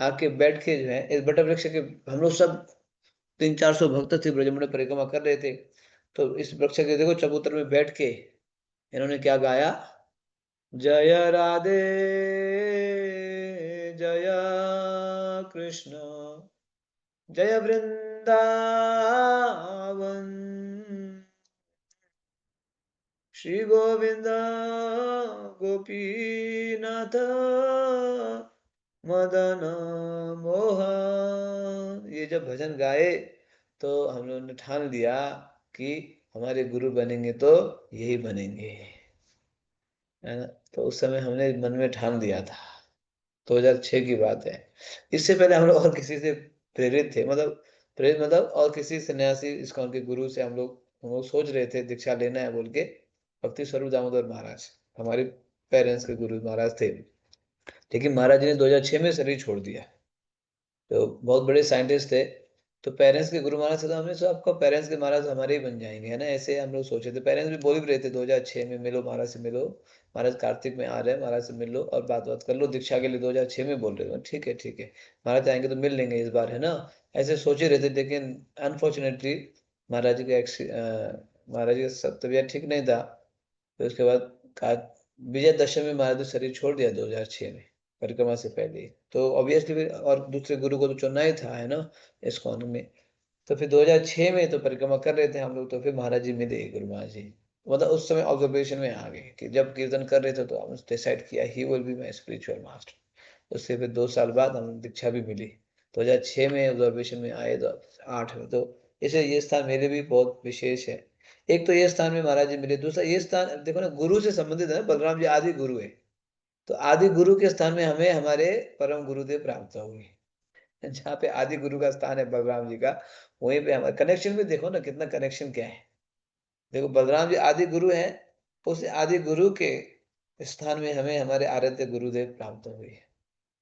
आके बैठ के जो है इस बट वृक्ष के, हम लोग सब 300-400 भक्त थे, ब्रजमंडल परिक्रमा कर रहे थे। तो इस वृक्ष के देखो चबूतर में बैठ के इन्होंने क्या गाया, जय राधे जय कृष्ण जय वृंदावन श्री गोविंद गोपीनाथ मदन मोहन। ये जब भजन गाए, तो हम लोगों ने ठान लिया कि हमारे गुरु बनेंगे तो यही बनेंगे, है ना। तो उस समय हमने मन में ठान लिया था, 2006 की बात है। इससे पहले हम लोग और किसी से प्रेरित थे, मतलब प्रेरित मतलब और किसी सन्यासी इस्कॉन के गुरु से हम लोग सोच रहे थे दीक्षा लेना है बोल के। भक्ति स्वरूप दामोदर महाराज हमारे पेरेंट्स के गुरु महाराज थे, लेकिन महाराज जी ने 2006 में शरीर छोड़ दिया। तो बहुत बड़े साइंटिस्ट थे। तो पेरेंट्स के गुरु महाराज से तो हमने सोचा आपका पेरेंट्स के महाराज हमारे ही बन जाएंगे, है ना, ऐसे हम लोग सोचे थे। पेरेंट्स भी बोल भी रहे थे 2006 में, मिलो महाराज से मिलो, महाराज कार्तिक में आ रहे हैं, महाराज से मिल लो और बात बात कर लो दीक्षा के लिए, 2006 में बोल रहे थे। ठीक है ठीक है, महाराज आएंगे तो मिल लेंगे इस बार, है ना, ऐसे सोच ही रहे थे। लेकिन अनफॉर्चुनेटली महाराज जी का महाराज जी का तबीयत ठीक नहीं था। फिर उसके बाद विजयदशमी महाराज ने शरीर छोड़ दिया 2006 में, परिक्रमा से पहले ही। तो ऑब्वियसली और दूसरे गुरु को तो चुनना ही था, है ना, इस्कॉन में। तो फिर 2006 में तो परिक्रमा कर रहे थे हम लोग, तो फिर महाराज जी मिले, गुरु महाराज जी। मतलब उस समय ऑब्जर्वेशन में आ गए कि जब कीर्तन कर रहे थे, तो हमने डिसाइड किया he will be my spiritual master. उससे फिर 2 साल बाद हम दीक्षा भी मिली। 2006 में ऑब्जर्वेशन में आए, तो 8 में। तो इसलिए ये स्थान मेरे भी बहुत विशेष है। एक तो ये स्थान में महाराज जी मिले, दूसरा ये स्थान देखो ना, गुरु से संबंधित है ना, बलराम जी आदि गुरु है। तो आदि गुरु के स्थान में हमें हमारे परम गुरुदेव प्राप्त हुए। जहाँ पे आदि गुरु का स्थान है बलराम जी का, वहीं पे हमारा कनेक्शन भी देखो ना, कितना कनेक्शन क्या है। देखो बलराम जी आदि गुरु हैं, उस आदि गुरु के स्थान में हमें हमारे आराध्य गुरुदेव प्राप्त हुए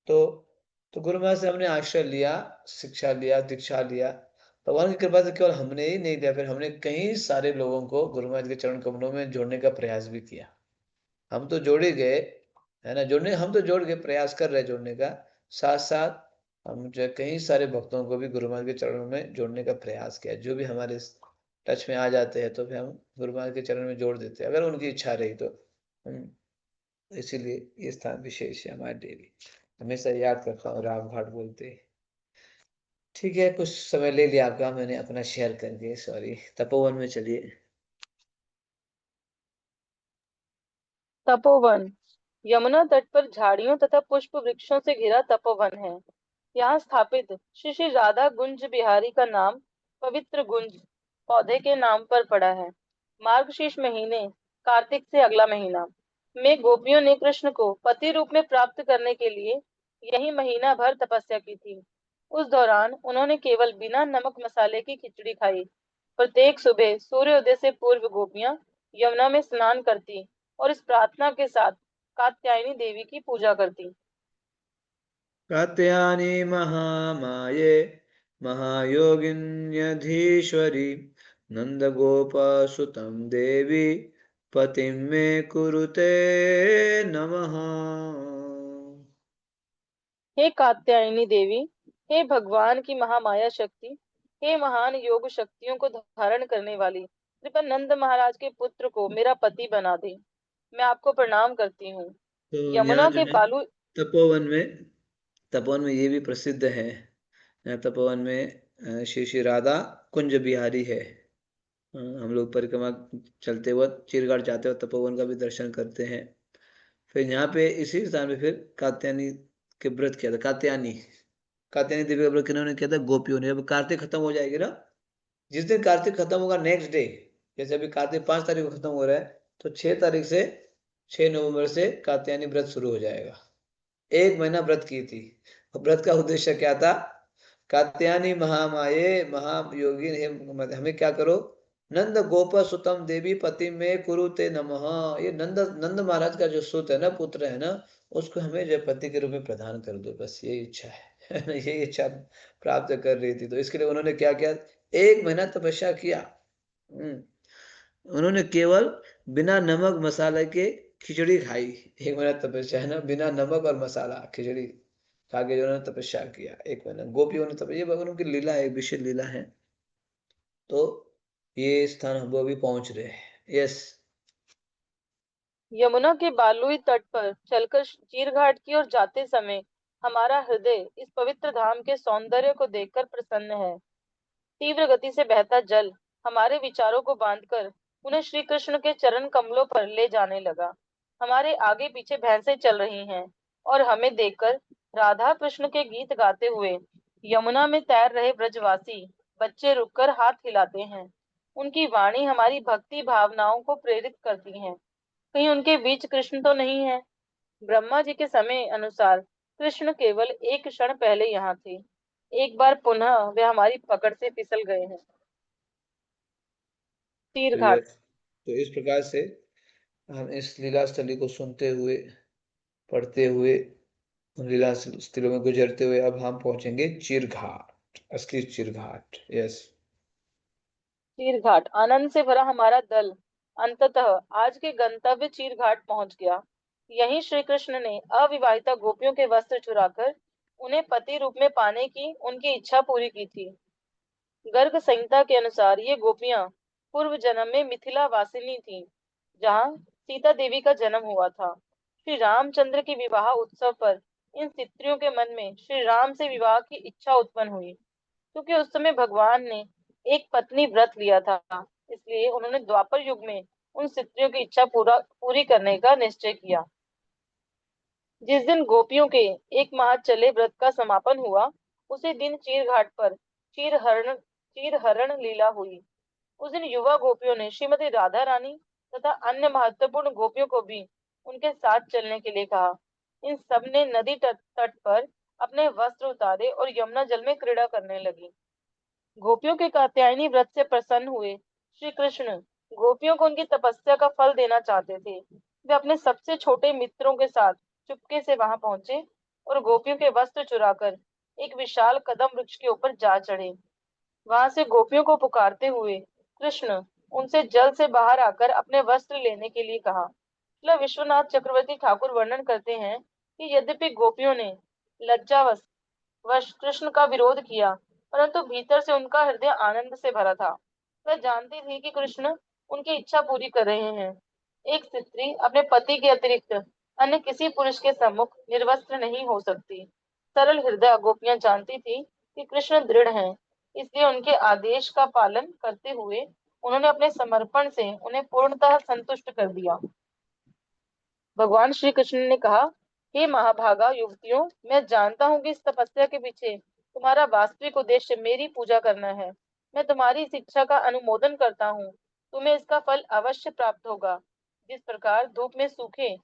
तो गुरु महाराज से हमने आश्रय लिया, शिक्षा लिया, दीक्षा लिया। भगवान की कृपा से केवल हमने ही नहीं लिया, फिर हमने कई सारे लोगों को गुरु महाराज के चरण कमलों में जोड़ने का प्रयास भी किया। हम तो जोड़ ही गए, है ना, जोड़ने हम तो जोड़ गए, प्रयास कर रहे जोड़ने का, साथ साथ हम जो है कई सारे भक्तों को भी गुरु महाराज के चरणों में जोड़ने का प्रयास किया। जो भी हमारे टच में आ जाते हैं तो फिर हम गुरु महाराज के चरण में जोड़ देते हैं, अगर उनकी इच्छा रही तो। इसीलिए ये स्थान विशेष है हमारे लिए भी, हमेशा याद रखा और राम घाट बोलते हैं। ठीक है, कुछ समय ले लिया आपका, मैंने अपना शेयर करके, सॉरी। तपोवन में चलिए। तपोवन। यमुना तट पर झाड़ियों तथा पुष्प वृक्षों से घिरा तपोवन है। यहाँ स्थापित श्री श्री राधा गुंज बिहारी का नाम पवित्र गुंज पौधे के नाम पर पड़ा है। मार्गशीर्ष महीने, कार्तिक से अगला महीना में गोपियों ने कृष्ण को पति रूप में प्राप्त करने के लिए यही महीना भर तपस्या की थी। उस दौरान उन्होंने केवल बिना नमक मसाले की खिचड़ी खाई। प्रत्येक सुबह सूर्योदय से पूर्व गोपियां यमुना में स्नान करती और इस प्रार्थना के साथ कात्यायनी देवी की पूजा करती। कात्यायनी महामाये महायोगिन्यधीश्वरी नंदगोपसुतं देवी पतिं मे कुरुते नमः। हे कात्यायनी देवी, हे भगवान की महामाया शक्ति, हे महान योग शक्तियों को धारण करने वाली, कृपा नंद महाराज के पुत्र को मेरा पति बना दे। मैं आपको प्रणाम करती हूँ। तो यहाँ यमुना जो के है बालू तपोवन में, तपोवन में ये भी प्रसिद्ध है। यहाँ तपोवन में श्री श्री राधा कुंज बिहारी है। हम लोग परिक्रमा चलते वक्त चीरघाट जाते वक्त तपोवन का भी दर्शन करते हैं। फिर यहाँ पे इसी स्थान पे फिर कात्यायनी के व्रत किया था। कात्यायनी कात्यायनी देवी का व्रत किन्होंने किया था? गोपियों ने। अब कार्तिक खत्म हो जाएगी ना, जिस दिन कार्तिक खत्म होगा नेक्स्ट डे, जैसे अभी कार्तिक 5 तारीख को खत्म हो रहा है, तो 6 तारीख से 6 नवंबर से कात्यायनी व्रत शुरू हो जाएगा। 1 महीना व्रत की थी। और व्रत का उद्देश्य क्या था? कात्यायनी महामाये महायोगी, हमें क्या करो, नंद गोप सुतम देवी पति में कुरुते नमः। ये नंद नंद महाराज का जो सुत है ना, पुत्र है ना, उसको हमें जो पति के रूप में प्रदान कर दो, बस ये इच्छा है। ये इच्छा प्राप्त कर रही थी, तो इसके लिए उन्होंने क्या किया, 1 महीना तपस्या किया। हम्म, उन्होंने केवल बिना नमक मसाले के खिचड़ी खाई। 1 महीना तपस्या है ना, बिना नमक और मसाला खिचड़ी खा के जो उन्होंने तपस्या किया 1 महीना, गोपियों ने तपस्या, ये भगवान उनकी लीला है, विशेष लीला है। तो ये स्थान हम लोग अभी पहुंच रहे हैं। यस। यमुना के बालुई तट पर चलकर चीरघाट की ओर जाते समय हमारा हृदय इस पवित्र धाम के सौंदर्य को देखकर प्रसन्न है। तीव्र गति से बहता जल हमारे विचारों को बांधकर उन्हें श्री कृष्ण के चरण कमलों पर ले जाने लगा। हमारे आगे पीछे भैंसें चल रही हैं और हमें देखकर राधा कृष्ण के गीत गाते हुए यमुना में तैर रहे ब्रजवासी बच्चे रुककर हाथ हिलाते हैं। उनकी वाणी हमारी भक्ति भावनाओं को प्रेरित करती हैं। कहीं उनके बीच कृष्ण तो नहीं है? ब्रह्मा जी के समय अनुसार कृष्ण केवल एक क्षण पहले यहाँ थे। एक बार पुनः वे हमारी पकड़ से फिसल गए हैं। तीर तो घाट। यस, तो इस प्रकार से हम इस लीला स्थली को सुनते हुए, पढ़ते हुए, उन लीला स्थलों में गुजरते हुए अब हम पहुंचेंगे चीरघाट, असली चीरघाट। यस। चीर घाट। आनंद से भरा हमारा दल अंततः आज के गंतव्य चीर घाट पहुंच गया। यहीं श्री कृष्ण ने अविवाहिता गोपियों के वस्त्र चुराकर उन्हें पति रूप में पाने की उनकी इच्छा पूरी की थी। गर्ग संहिता के अनुसार ये गोपियां पूर्व जन्म में मिथिला वासिनी थीं, जहाँ सीता देवी का जन्म हुआ था। श्री रामचंद्र के विवाह उत्सव पर इन स्त्रियों के मन में श्री राम से विवाह की इच्छा उत्पन्न हुई। क्योंकि उस समय भगवान ने एक पत्नी व्रत लिया था, इसलिए उन्होंने द्वापर युग में उन स्त्रियों की इच्छा पूरी करने का निश्चय किया। जिस दिन गोपियों के एक माह चले व्रत का समापन हुआ, उसी दिन चीर घाट पर चीर हरण लीला हुई। उस दिन युवा गोपियों ने श्रीमती राधा रानी तथा अन्य महत्वपूर्ण गोपियों को भी उनके साथ चलने के लिए कहा। इन सब ने नदी तट पर अपने वस्त्र उतारे और यमुना जल में क्रीड़ा करने लगी। गोपियों के कात्यायनी व्रत से प्रसन्न हुए श्री कृष्ण गोपियों को उनकी तपस्या का फल देना चाहते थे। वे अपने सबसे छोटे मित्रों के साथ चुपके से वहां पहुंचे और गोपियों के वस्त्र चुराकर एक विशाल कदम वृक्ष के ऊपर जा चढ़े। वहां से गोपियों को पुकारते हुए कृष्ण उनसे जल्द से बाहर आकर अपने वस्त्र लेने के लिए कहा। श्रील विश्वनाथ चक्रवर्ती ठाकुर वर्णन करते हैं कि यद्यपि गोपियों ने लज्जावश वश कृष्ण का विरोध किया, परंतु भीतर से उनका हृदय आनंद से भरा था। वह जानती थी कि कृष्ण उनकी इच्छा पूरी कर रहे हैं। एक स्त्री अपने पति के अतिरिक्त अन्य किसी पुरुष के सम्मुख निर्वस्त्र नहीं हो सकती। सरल हृदय गोपियां जानती थी कि कृष्ण दृढ़ हैं, इसलिए उनके आदेश का पालन करते हुए उन्होंने अपने समर्पण से उन्हें पूर्णतः संतुष्ट कर दिया। भगवान श्री कृष्ण ने कहा, हे महाभागा युवतियों, मैं जानता हूँ कि इस तपस्या के पीछे तुम्हारा वास्तविक उद्देश्य मेरी पूजा करना है। मैं तुम्हारी इस इच्छा का अनुमोदन करता हूँ। तुम्हें इसका फल अवश्य प्राप्त होगा। जिस प्रकार धूप में सूखे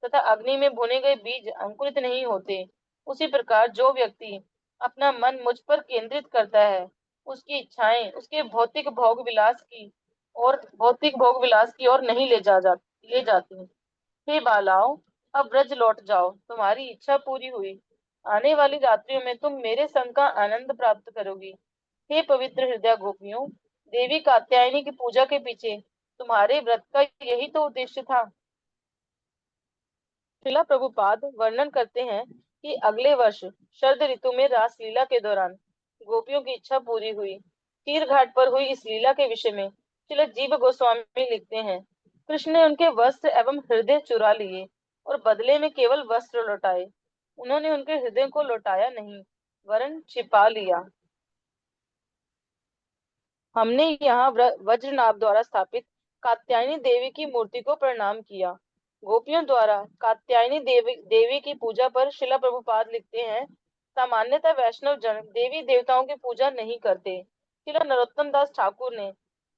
तथा अग्नि में भुने गए बीज अंकुरित नहीं होते, उसी प्रकार जो व्यक्ति अपना मन मुझ पर केंद्रित करता है, उसकी इच्छाएं उसके भौतिक भोग विलास की ओर नहीं ले जाती। हे बालाओ, अब ब्रज लौट जाओ, तुम्हारी इच्छा पूरी हुई। आने वाली रात्रियों में तुम मेरे संग का आनंद प्राप्त करोगी। हे पवित्र हृदय गोपियों, देवी कात्यायनी की पूजा के पीछे तुम्हारे व्रत का यही तो उद्देश्य था। श्रीला प्रभुपाद वर्णन करते हैं कि अगले वर्ष शरद ऋतु में रासलीला के दौरान गोपियों की इच्छा पूरी हुई। तीर घाट पर हुई इस लीला के विषय में श्रील जीव गोस्वामी लिखते हैं, कृष्ण ने उनके वस्त्र एवं हृदय चुरा लिए और बदले में केवल वस्त्र लौटाए। उन्होंने उनके हृदय को लौटाया नहीं, वरन छिपा लिया। हमने यहाँ वज्रनाभ द्वारा स्थापित कात्यायनी देवी की मूर्ति को प्रणाम किया। गोपियों द्वारा कात्यायनी देवी की पूजा पर शिला प्रभुपाद लिखते हैं, सामान्यतः वैष्णव जन देवी देवताओं की पूजा नहीं करते। शिला नरोत्तम दास ठाकुर ने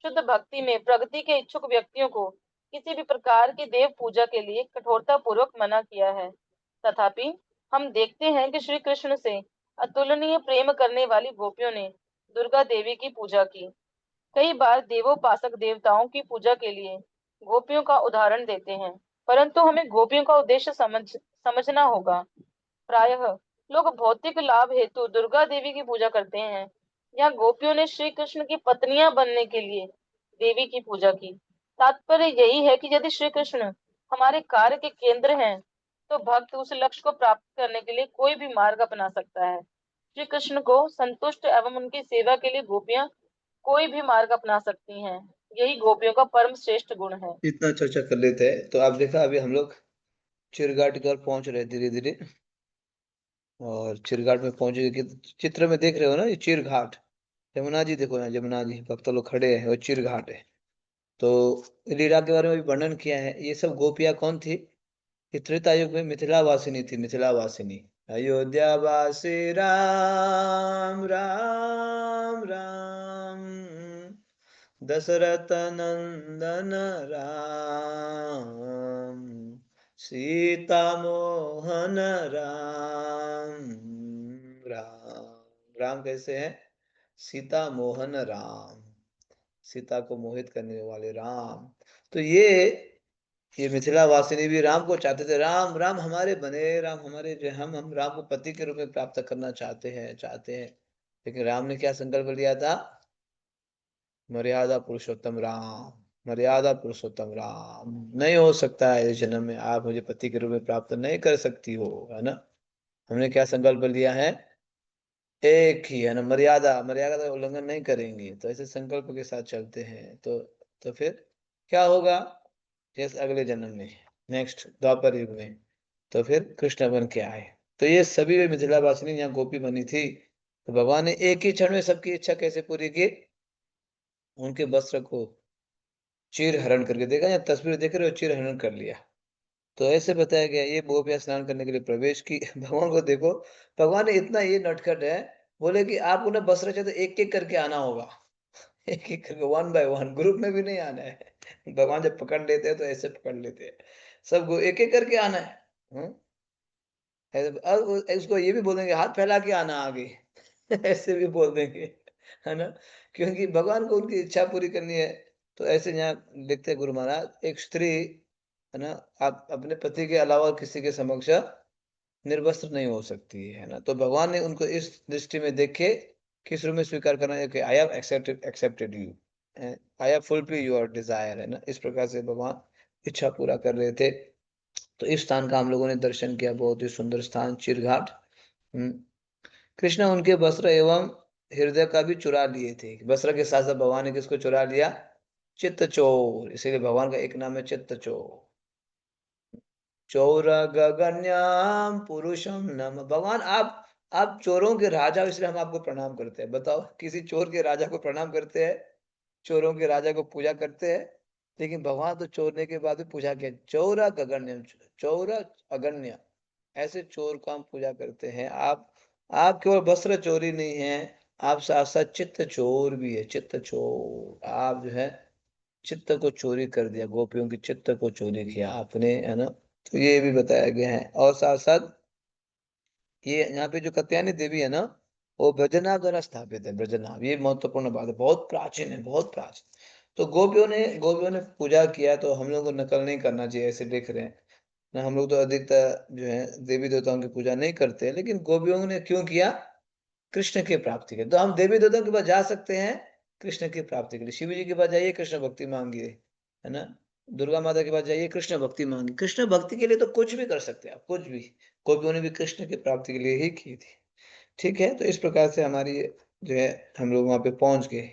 शुद्ध भक्ति में प्रगति के इच्छुक व्यक्तियों को किसी भी प्रकार की देव पूजा के लिए कठोरता पूर्वक मना किया है। तथापि हम देखते हैं कि श्री कृष्ण से अतुलनीय प्रेम करने वाली गोपियों ने दुर्गा देवी की पूजा की। कई बार देवोपासक देवताओं की पूजा के लिए गोपियों का उदाहरण देते हैं, परंतु हमें गोपियों का उद्देश्य समझना होगा। प्रायः लोग भौतिक लाभ हेतु दुर्गा देवी की पूजा करते हैं। यहाँ गोपियों ने श्री कृष्ण की पत्नियां बनने के लिए देवी की पूजा की। तात्पर्य यही है कि यदि श्री कृष्ण हमारे कार्य के केंद्र हैं, तो भक्त उस लक्ष्य को प्राप्त करने के लिए कोई भी मार्ग अपना सकता है। श्री कृष्ण को संतुष्ट एवं उनकी सेवा के लिए गोपियां कोई भी मार्ग अपना सकती हैं। यही गोपियों का परम श्रेष्ठ गुण है। इतना चर्चा कर लेते हैं। तो आप देखा, अभी हम लोग चिरघाट की ओर पहुंच रहे हैं धीरे धीरे। और चिरघाट में पहुंचे कि चित्र में देख रहे हो ना, ये चिरघाट, यमुना जी देखो यहाँ, यमुना जी भक्त लोग खड़े हैं, वो चिरघाट है। तो लीला के बारे में भी वर्णन किया है। ये सब गोपियां कौन थी? ये त्रेता युग में मिथिला वासिनी थी, मिथिला वासिनी। अयोध्या वासी राम राम राम, दशरथ नंदन राम, सीता मोहन राम राम। राम कैसे हैं? सीता मोहन राम, सीता को मोहित करने वाले राम। तो ये मिथिला वासिनी भी राम को चाहते थे, राम राम हमारे बने, राम हमारे जो, हम राम को पति के रूप में प्राप्त करना चाहते हैं। लेकिन राम ने क्या संकल्प लिया था? मर्यादा पुरुषोत्तम राम, मर्यादा पुरुषोत्तम राम, नहीं हो सकता है इस जन्म में, आप मुझे पति के रूप में प्राप्त नहीं कर सकती हो, है ना। हमने क्या संकल्प लिया है? एक ही, है ना, मर्यादा, मर्यादा का उल्लंघन नहीं करेंगे। तो ऐसे संकल्प के साथ चलते हैं तो फिर क्या होगा? जैसे अगले जन्म में, नेक्स्ट द्वापर युग में, तो फिर कृष्ण बन के आए। तो ये सभी मिथिला वासिनी यहाँ गोपी बनी थी। तो भगवान ने एक ही क्षण में सबकी इच्छा कैसे पूरी की? उनके वस्त्र को चीर हरण करके, देखा या तस्वीर देख रहे हो, चीर हरण कर लिया। तो ऐसे बताया गया, ये गोपियां स्नान करने के लिए प्रवेश की। भगवान को देखो, भगवान ने इतना ये नटखट है, बोले कि आपको ना वस्त्र चाहिए तो एक एक करके आना होगा। एक एक करके, वन बाय वन, ग्रुप में भी नहीं आना है। भगवान जब पकड़ लेते हैं तो ऐसे पकड़ लेते हैं, सबको एक एक करके आना है। और इसको ये भी बोल देंगे हाथ फैला के आना आगे। ऐसे भी बोल देंगे, है ना, क्योंकि भगवान को उनकी इच्छा पूरी करनी है। तो ऐसे यहाँ लिखते हैं गुरु महाराज, एक स्त्री, है ना, आप अपने पति के अलावा किसी के समक्ष निर्वस्त्र नहीं हो सकती है ना। तो भगवान ने उनको इस दृष्टि में देखे किस रूप में स्वीकार करना है कि I have accepted you, I have fulfil your desire, है ना। इस प्रकार से भगवान इच्छा पूरा कर रहे थे। तो इस स्थान का हम लोगों ने दर्शन किया, बहुत ही सुंदर स्थान चिरघाट। कृष्ण उनके वस्त्र एवं हृदय का भी चुरा लिए थे। वस्त्र के साथ साथ भगवान ने किसको चुरा लिया? चित्त चोर। इसीलिए भगवान का एक नाम है चित्त चोर। चोर गगन्याम पुरुषम नम। भगवान आप चोरों के राजा हो, इसलिए हम आपको प्रणाम करते हैं। बताओ, किसी चोर के राजा को प्रणाम करते हैं, चोरों के राजा को पूजा करते हैं। लेकिन भगवान तो चोरने के बाद भी पूजा किया। चौरा अगण्य, चौरा अगण्य, ऐसे चोर को हम पूजा करते हैं। आप केवल वस्त्र चोरी नहीं है, आप साथ साथ चित्त चोर भी है। चित्त चोर, आप जो है चित्त को चोरी कर दिया, गोपियों की चित्त को चोरी किया आपने, है ना। तो ये भी बताया गया है। और साथ साथ ये यहाँ पे जो कात्यायनी देवी है ना, वो ब्रजनाभ द्वारा स्थापित है। ब्रजनाभ, ये महत्वपूर्ण बात है, बहुत प्राचीन है, बहुत प्राचीन। तो गोपियों ने पूजा किया, तो हम लोग को नकल नहीं करना चाहिए, ऐसे देख रहे हैं ना। हम लोग तो अधिकतर जो है देवी देवताओं की पूजा नहीं करते हैं, लेकिन गोपियों ने क्यों किया? कृष्ण की प्राप्ति के। तो हम देवी देवताओं के पास जा सकते हैं कृष्ण की प्राप्ति के लिए। शिव जी के पास जाइए, कृष्ण भक्ति मांगिए, है ना। दुर्गा माता के पास जाइए, कृष्ण भक्ति मांगिए। कृष्ण भक्ति के लिए तो कुछ भी कर सकते हैं आप, कुछ भी। गोपियों ने भी कृष्ण की प्राप्ति के लिए ही की थी। ठीक है, तो इस प्रकार से हमारी जो है हम लोग वहां पे पहुंच गए।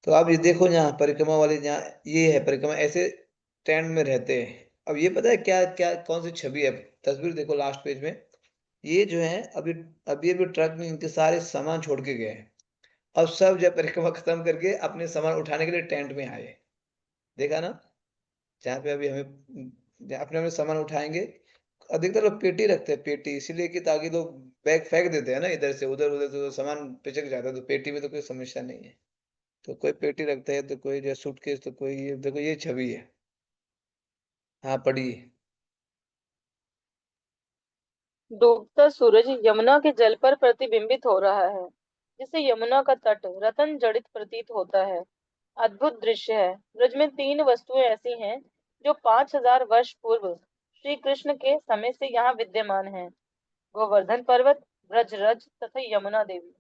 तो आप ये देखो, यहाँ परिक्रमा वाले, यहाँ ये है परिक्रमा, ऐसे टेंट में रहते हैं। अब ये पता है क्या क्या कौन सी छवि है? तस्वीर देखो लास्ट पेज में। ये जो है अभी अभी ट्रक में इनके सारे सामान छोड़ के गए हैं। अब सब जब परिक्रमा खत्म करके अपने सामान उठाने के लिए टेंट में आए। देखा ना, जहाँ पे अभी हमें अपने अपने सामान उठाएंगे। अधिकतर लोग पेटी रखते हैं, पेटी इसीलिए कि ताकि लोग बैग फेंक देते हैं ना, इधर से उधर, उधर से उधर सामान पिचक जाता है, तो पेटी में तो कोई समस्या नहीं है। तो कोई पेटी रखता है, तो कोई जो सूटकेस, तो कोई ये देखो, ये छवि है। हाँ, पढ़िए। डूबता सूरज यमुना के जल पर प्रतिबिंबित हो रहा है, जिससे यमुना का तट रतन जड़ित प्रतीत होता है। अद्भुत दृश्य है। ब्रज में तीन वस्तुएं ऐसी हैं जो 5000 वर्ष पूर्व श्री कृष्ण के समय से यहाँ विद्यमान हैं। गोवर्धन पर्वत, ब्रजरज तथा यमुना देवी।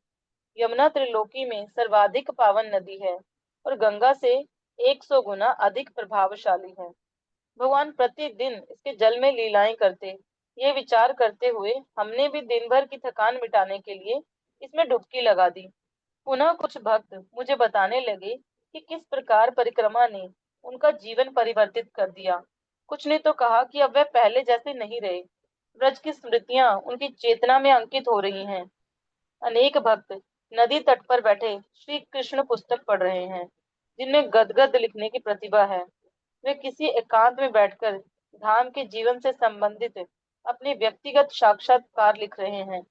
यमुना त्रिलोकी में सर्वाधिक पावन नदी है और गंगा से 100 गुना अधिक प्रभावशाली है। भगवान प्रतिदिन इसके जल में लीलाएं करते। ये विचार करते हुए हमने भी दिन भर की थकान मिटाने के लिए इसमें डुबकी लगा दी। पुनः कुछ भक्त मुझे बताने लगे कि किस प्रकार परिक्रमा ने उनका जीवन परिवर्तित कर दिया। कुछ ने तो कहा कि अब वह पहले जैसे नहीं रहे। ब्रज की स्मृतियां उनकी चेतना में अंकित हो रही हैं। अनेक भक्त नदी तट पर बैठे श्री कृष्ण पुस्तक पढ़ रहे हैं, जिनमें गदगद लिखने की प्रतिभा है। वे किसी एकांत में बैठकर धाम के जीवन से संबंधित अपने व्यक्तिगत साक्षात्कार लिख रहे हैं।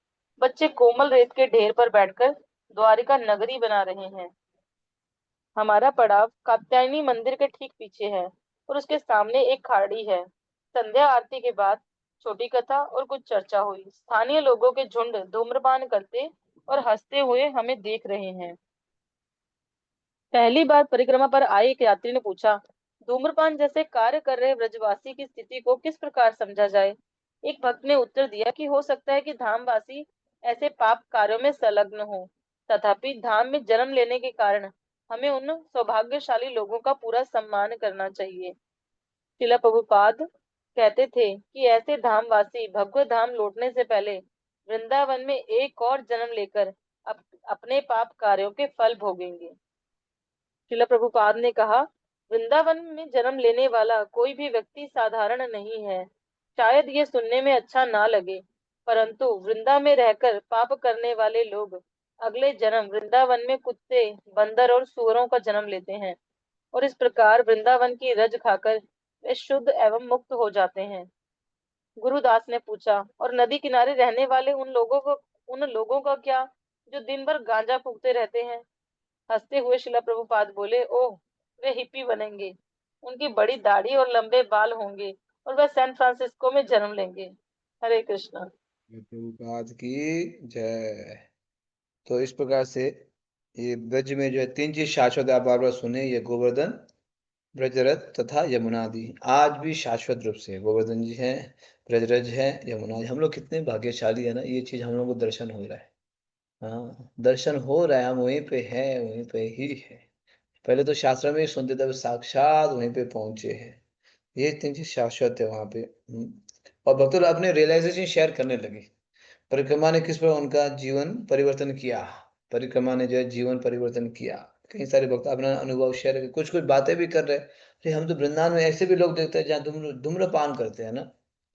बच्चे कोमल रेत के ढेर पर बैठकर द्वारिका नगरी बना रहे हैं। हमारा पड़ाव कात्यायनी मंदिर के ठीक पीछे है और उसके सामने एक खाड़ी है। संध्या आरती के बाद छोटी कथा और कुछ चर्चा हुई। स्थानीय लोगों के झुंड धूम्रपान करते और हंसते हुए हमें देख रहे हैं। पहली बार परिक्रमा पर आए एक यात्री ने पूछा, धूम्रपान जैसे कार्य कर रहे ब्रजवासी की स्थिति को किस प्रकार समझा जाए। एक भक्त ने उत्तर दिया कि हो सकता है कि धामवासी ऐसे पाप कार्यों में संलग्न हो, तथापि धाम में जन्म लेने के कारण हमें उन सौभाग्यशाली लोगों का पूरा सम्मान करना चाहिए। शिला प्रभुपाद कहते थे कि ऐसे धामवासी भगवत धाम लौटने से पहले वृंदावन में एक और जन्म लेकर अपने पाप कार्यों के फल भोगेंगे। शिला प्रभुपाद ने कहा, वृंदावन में जन्म लेने वाला कोई भी व्यक्ति साधारण नहीं है। शायद ये सुनने में अच्छा ना लगे, परंतु वृंदा में रहकर पाप करने वाले लोग अगले जन्म वृंदावन में कुत्ते, बंदर और सूअरों का जन्म लेते हैं और इस प्रकार वृंदावन की रज खाकर वे शुद्ध एवं मुक्त हो जाते हैं। गुरुदास ने पूछा, और नदी किनारे रहने वाले उन लोगों का क्या, जो दिन भर गांजा फूकते रहते हैं। हंसते हुए शिला प्रभुपाद बोले, ओह, वे हिप्पी बनेंगे। उनकी बड़ी दाढ़ी और लंबे बाल होंगे और वह सैन फ्रांसिस्को में जन्म लेंगे। हरे कृष्णा। प्रभुपाद की जय। तो इस प्रकार से ये ब्रज में जो है तीन चीज शाश्वत है, आप बार बार सुने, ये गोवर्धन, ब्रजरथ तथा यमुना दी आज भी शाश्वत रूप से। गोवर्धन जी हैं, ब्रजरज है, यमुना जी। हम लोग कितने भाग्यशाली है ना, ये चीज हम लोग को दर्शन हो रहा है। हाँ, दर्शन हो रहा है, हम वहीं पे है, वहीं पे ही है। पहले तो शास्त्र में ही सुनते थे, अब साक्षात वहीं पे पहुंचे हैं। ये इतनी चीज शाश्वत है वहां पे। और भक्त लोग अपने रियलाइजेशन शेयर करने लगे। परिक्रमा ने किस प्रकार उनका जीवन परिवर्तन किया। परिक्रमा ने जो है जीवन परिवर्तन किया। कई सारे भक्त अपना अनुभव शेयर करके कुछ कुछ बातें भी कर रहे हैं। अरे हम तो वृंदावन में ऐसे भी लोग देखते हैं जहाँ धूम्रपान करते हैं ना।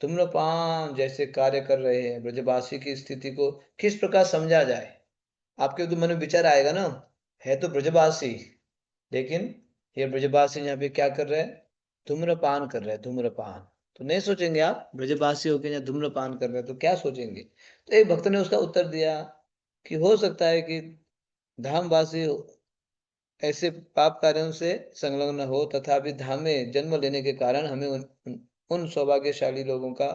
धूम्रपान जैसे कार्य कर रहे हैं, ब्रजवासी की स्थिति को किस प्रकार समझा जाए। आपके तो मन में विचार आएगा ना। है तो ब्रजवासी, लेकिन ये ब्रजवासी यहाँ पे क्या कर रहे हैं? धूम्रपान कर रहे हैं, धूम्रपान। तो नहीं सोचेंगे आप ब्रजवासी होकर यहाँ धूम्रपान कर रहे हैं तो क्या सोचेंगे? तो एक भक्त ने उसका उत्तर दिया कि हो सकता है कि धामवासी ऐसे पाप कार्यों से संलग्न हो, तथापि धाम में जन्म लेने के कारण हमें उन सौभाग्यशाली लोगों का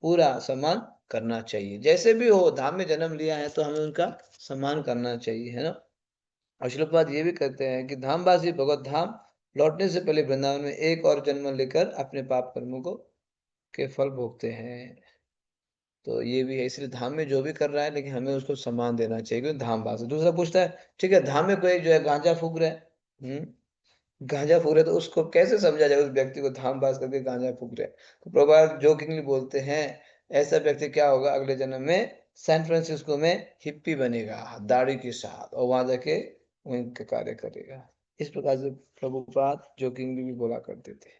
पूरा सम्मान करना चाहिए। जैसे भी हो, धाम में जन्म लिया है तो हमें उनका सम्मान करना चाहिए, है ना। और श्लोकपाद ये भी कहते हैं कि धामवासी भगवत धाम लौटने से पहले वृंदावन में एक और जन्म लेकर अपने पाप कर्मों को के फल भोगते हैं। तो ये भी है, इसलिए धाम में जो भी कर रहा है लेकिन हमें उसको सम्मान देना चाहिए, क्योंकि धामवासी। दूसरा पूछता है, ठीक है धाम में कोई जो है गांजा फूक रहा है, गांजा फूक रहे तो उसको कैसे समझा जाए, उस व्यक्ति को धाम पास करके गांजा फूक रहे। तो प्रभुपाद जोकिंगली बोलते हैं, ऐसा व्यक्ति क्या होगा, अगले जन्म में सैन फ्रांसिस्को में हिप्पी बनेगा दाढ़ी के साथ, और वहां जाके वहीं का कार्य करेगा। इस प्रकार से प्रभुपाद जोकिंगली भी बोला करते थे।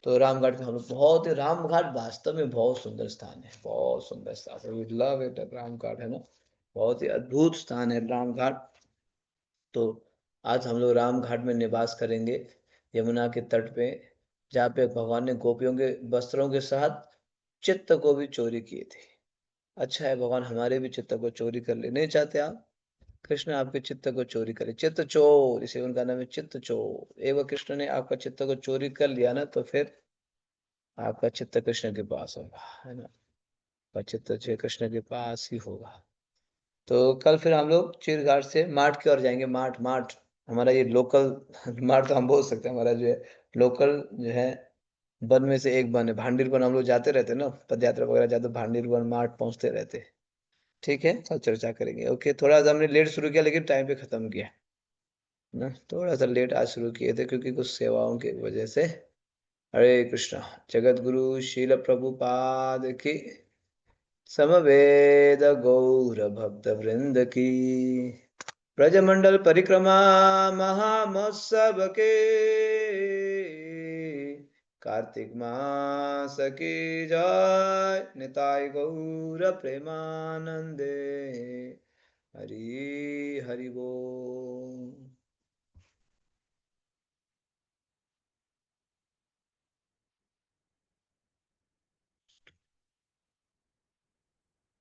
तो रामघाट में हम लोग बहुत ही, रामघाट वास्तव में बहुत सुंदर स्थान है, बहुत सुंदर स्थान है। वी लव इट रामघाट, है ना। बहुत ही अद्भुत स्थान है रामघाट। तो आज हम लोग राम घाट में निवास करेंगे, यमुना के तट पे, जहाँ पे भगवान ने गोपियों के वस्त्रों के साथ चित्त को भी चोरी किए थे। अच्छा है, भगवान हमारे भी चित्त को चोरी कर ले, नहीं चाहते आप कृष्ण आपके चित्त को चोरी करे। चित्त चोर, इसे उनका नाम है चित्त चोर। एक बार कृष्ण ने आपका चित्त को चोरी कर लिया ना, तो फिर आपका चित्त कृष्ण के पास होगा, है ना। आपका चित्त जो है कृष्ण के पास ही होगा। तो कल फिर हम लोग चीरघाट से माठ की ओर जाएंगे। माठ, माठ हमारा ये लोकल माठ तो हम बोल सकते हैं, हमारा जो है लोकल जो है वन में से एक वन है। भांडीर वन हम लोग जाते रहते हैं ना, पद यात्रा वगैरह जाते, भांडीर वन माठ पहुंचते रहते हैं। ठीक है, कल चर्चा करेंगे। ओके, थोड़ा सा हमने लेट शुरू किया लेकिन टाइम पे खत्म किया ना। थोड़ा सा लेट आज शुरू किए थे क्योंकि कुछ सेवाओं की वजह से। हरे कृष्णा। जगत गुरु शील प्रभुपाद की, समवेद गौर भक्त वृंद की, ब्रजमंडल परिक्रमा महामहोत्सव के, कार्तिक मास की जय, निताय गौर प्रेमानंदे। हरि हरि बोल।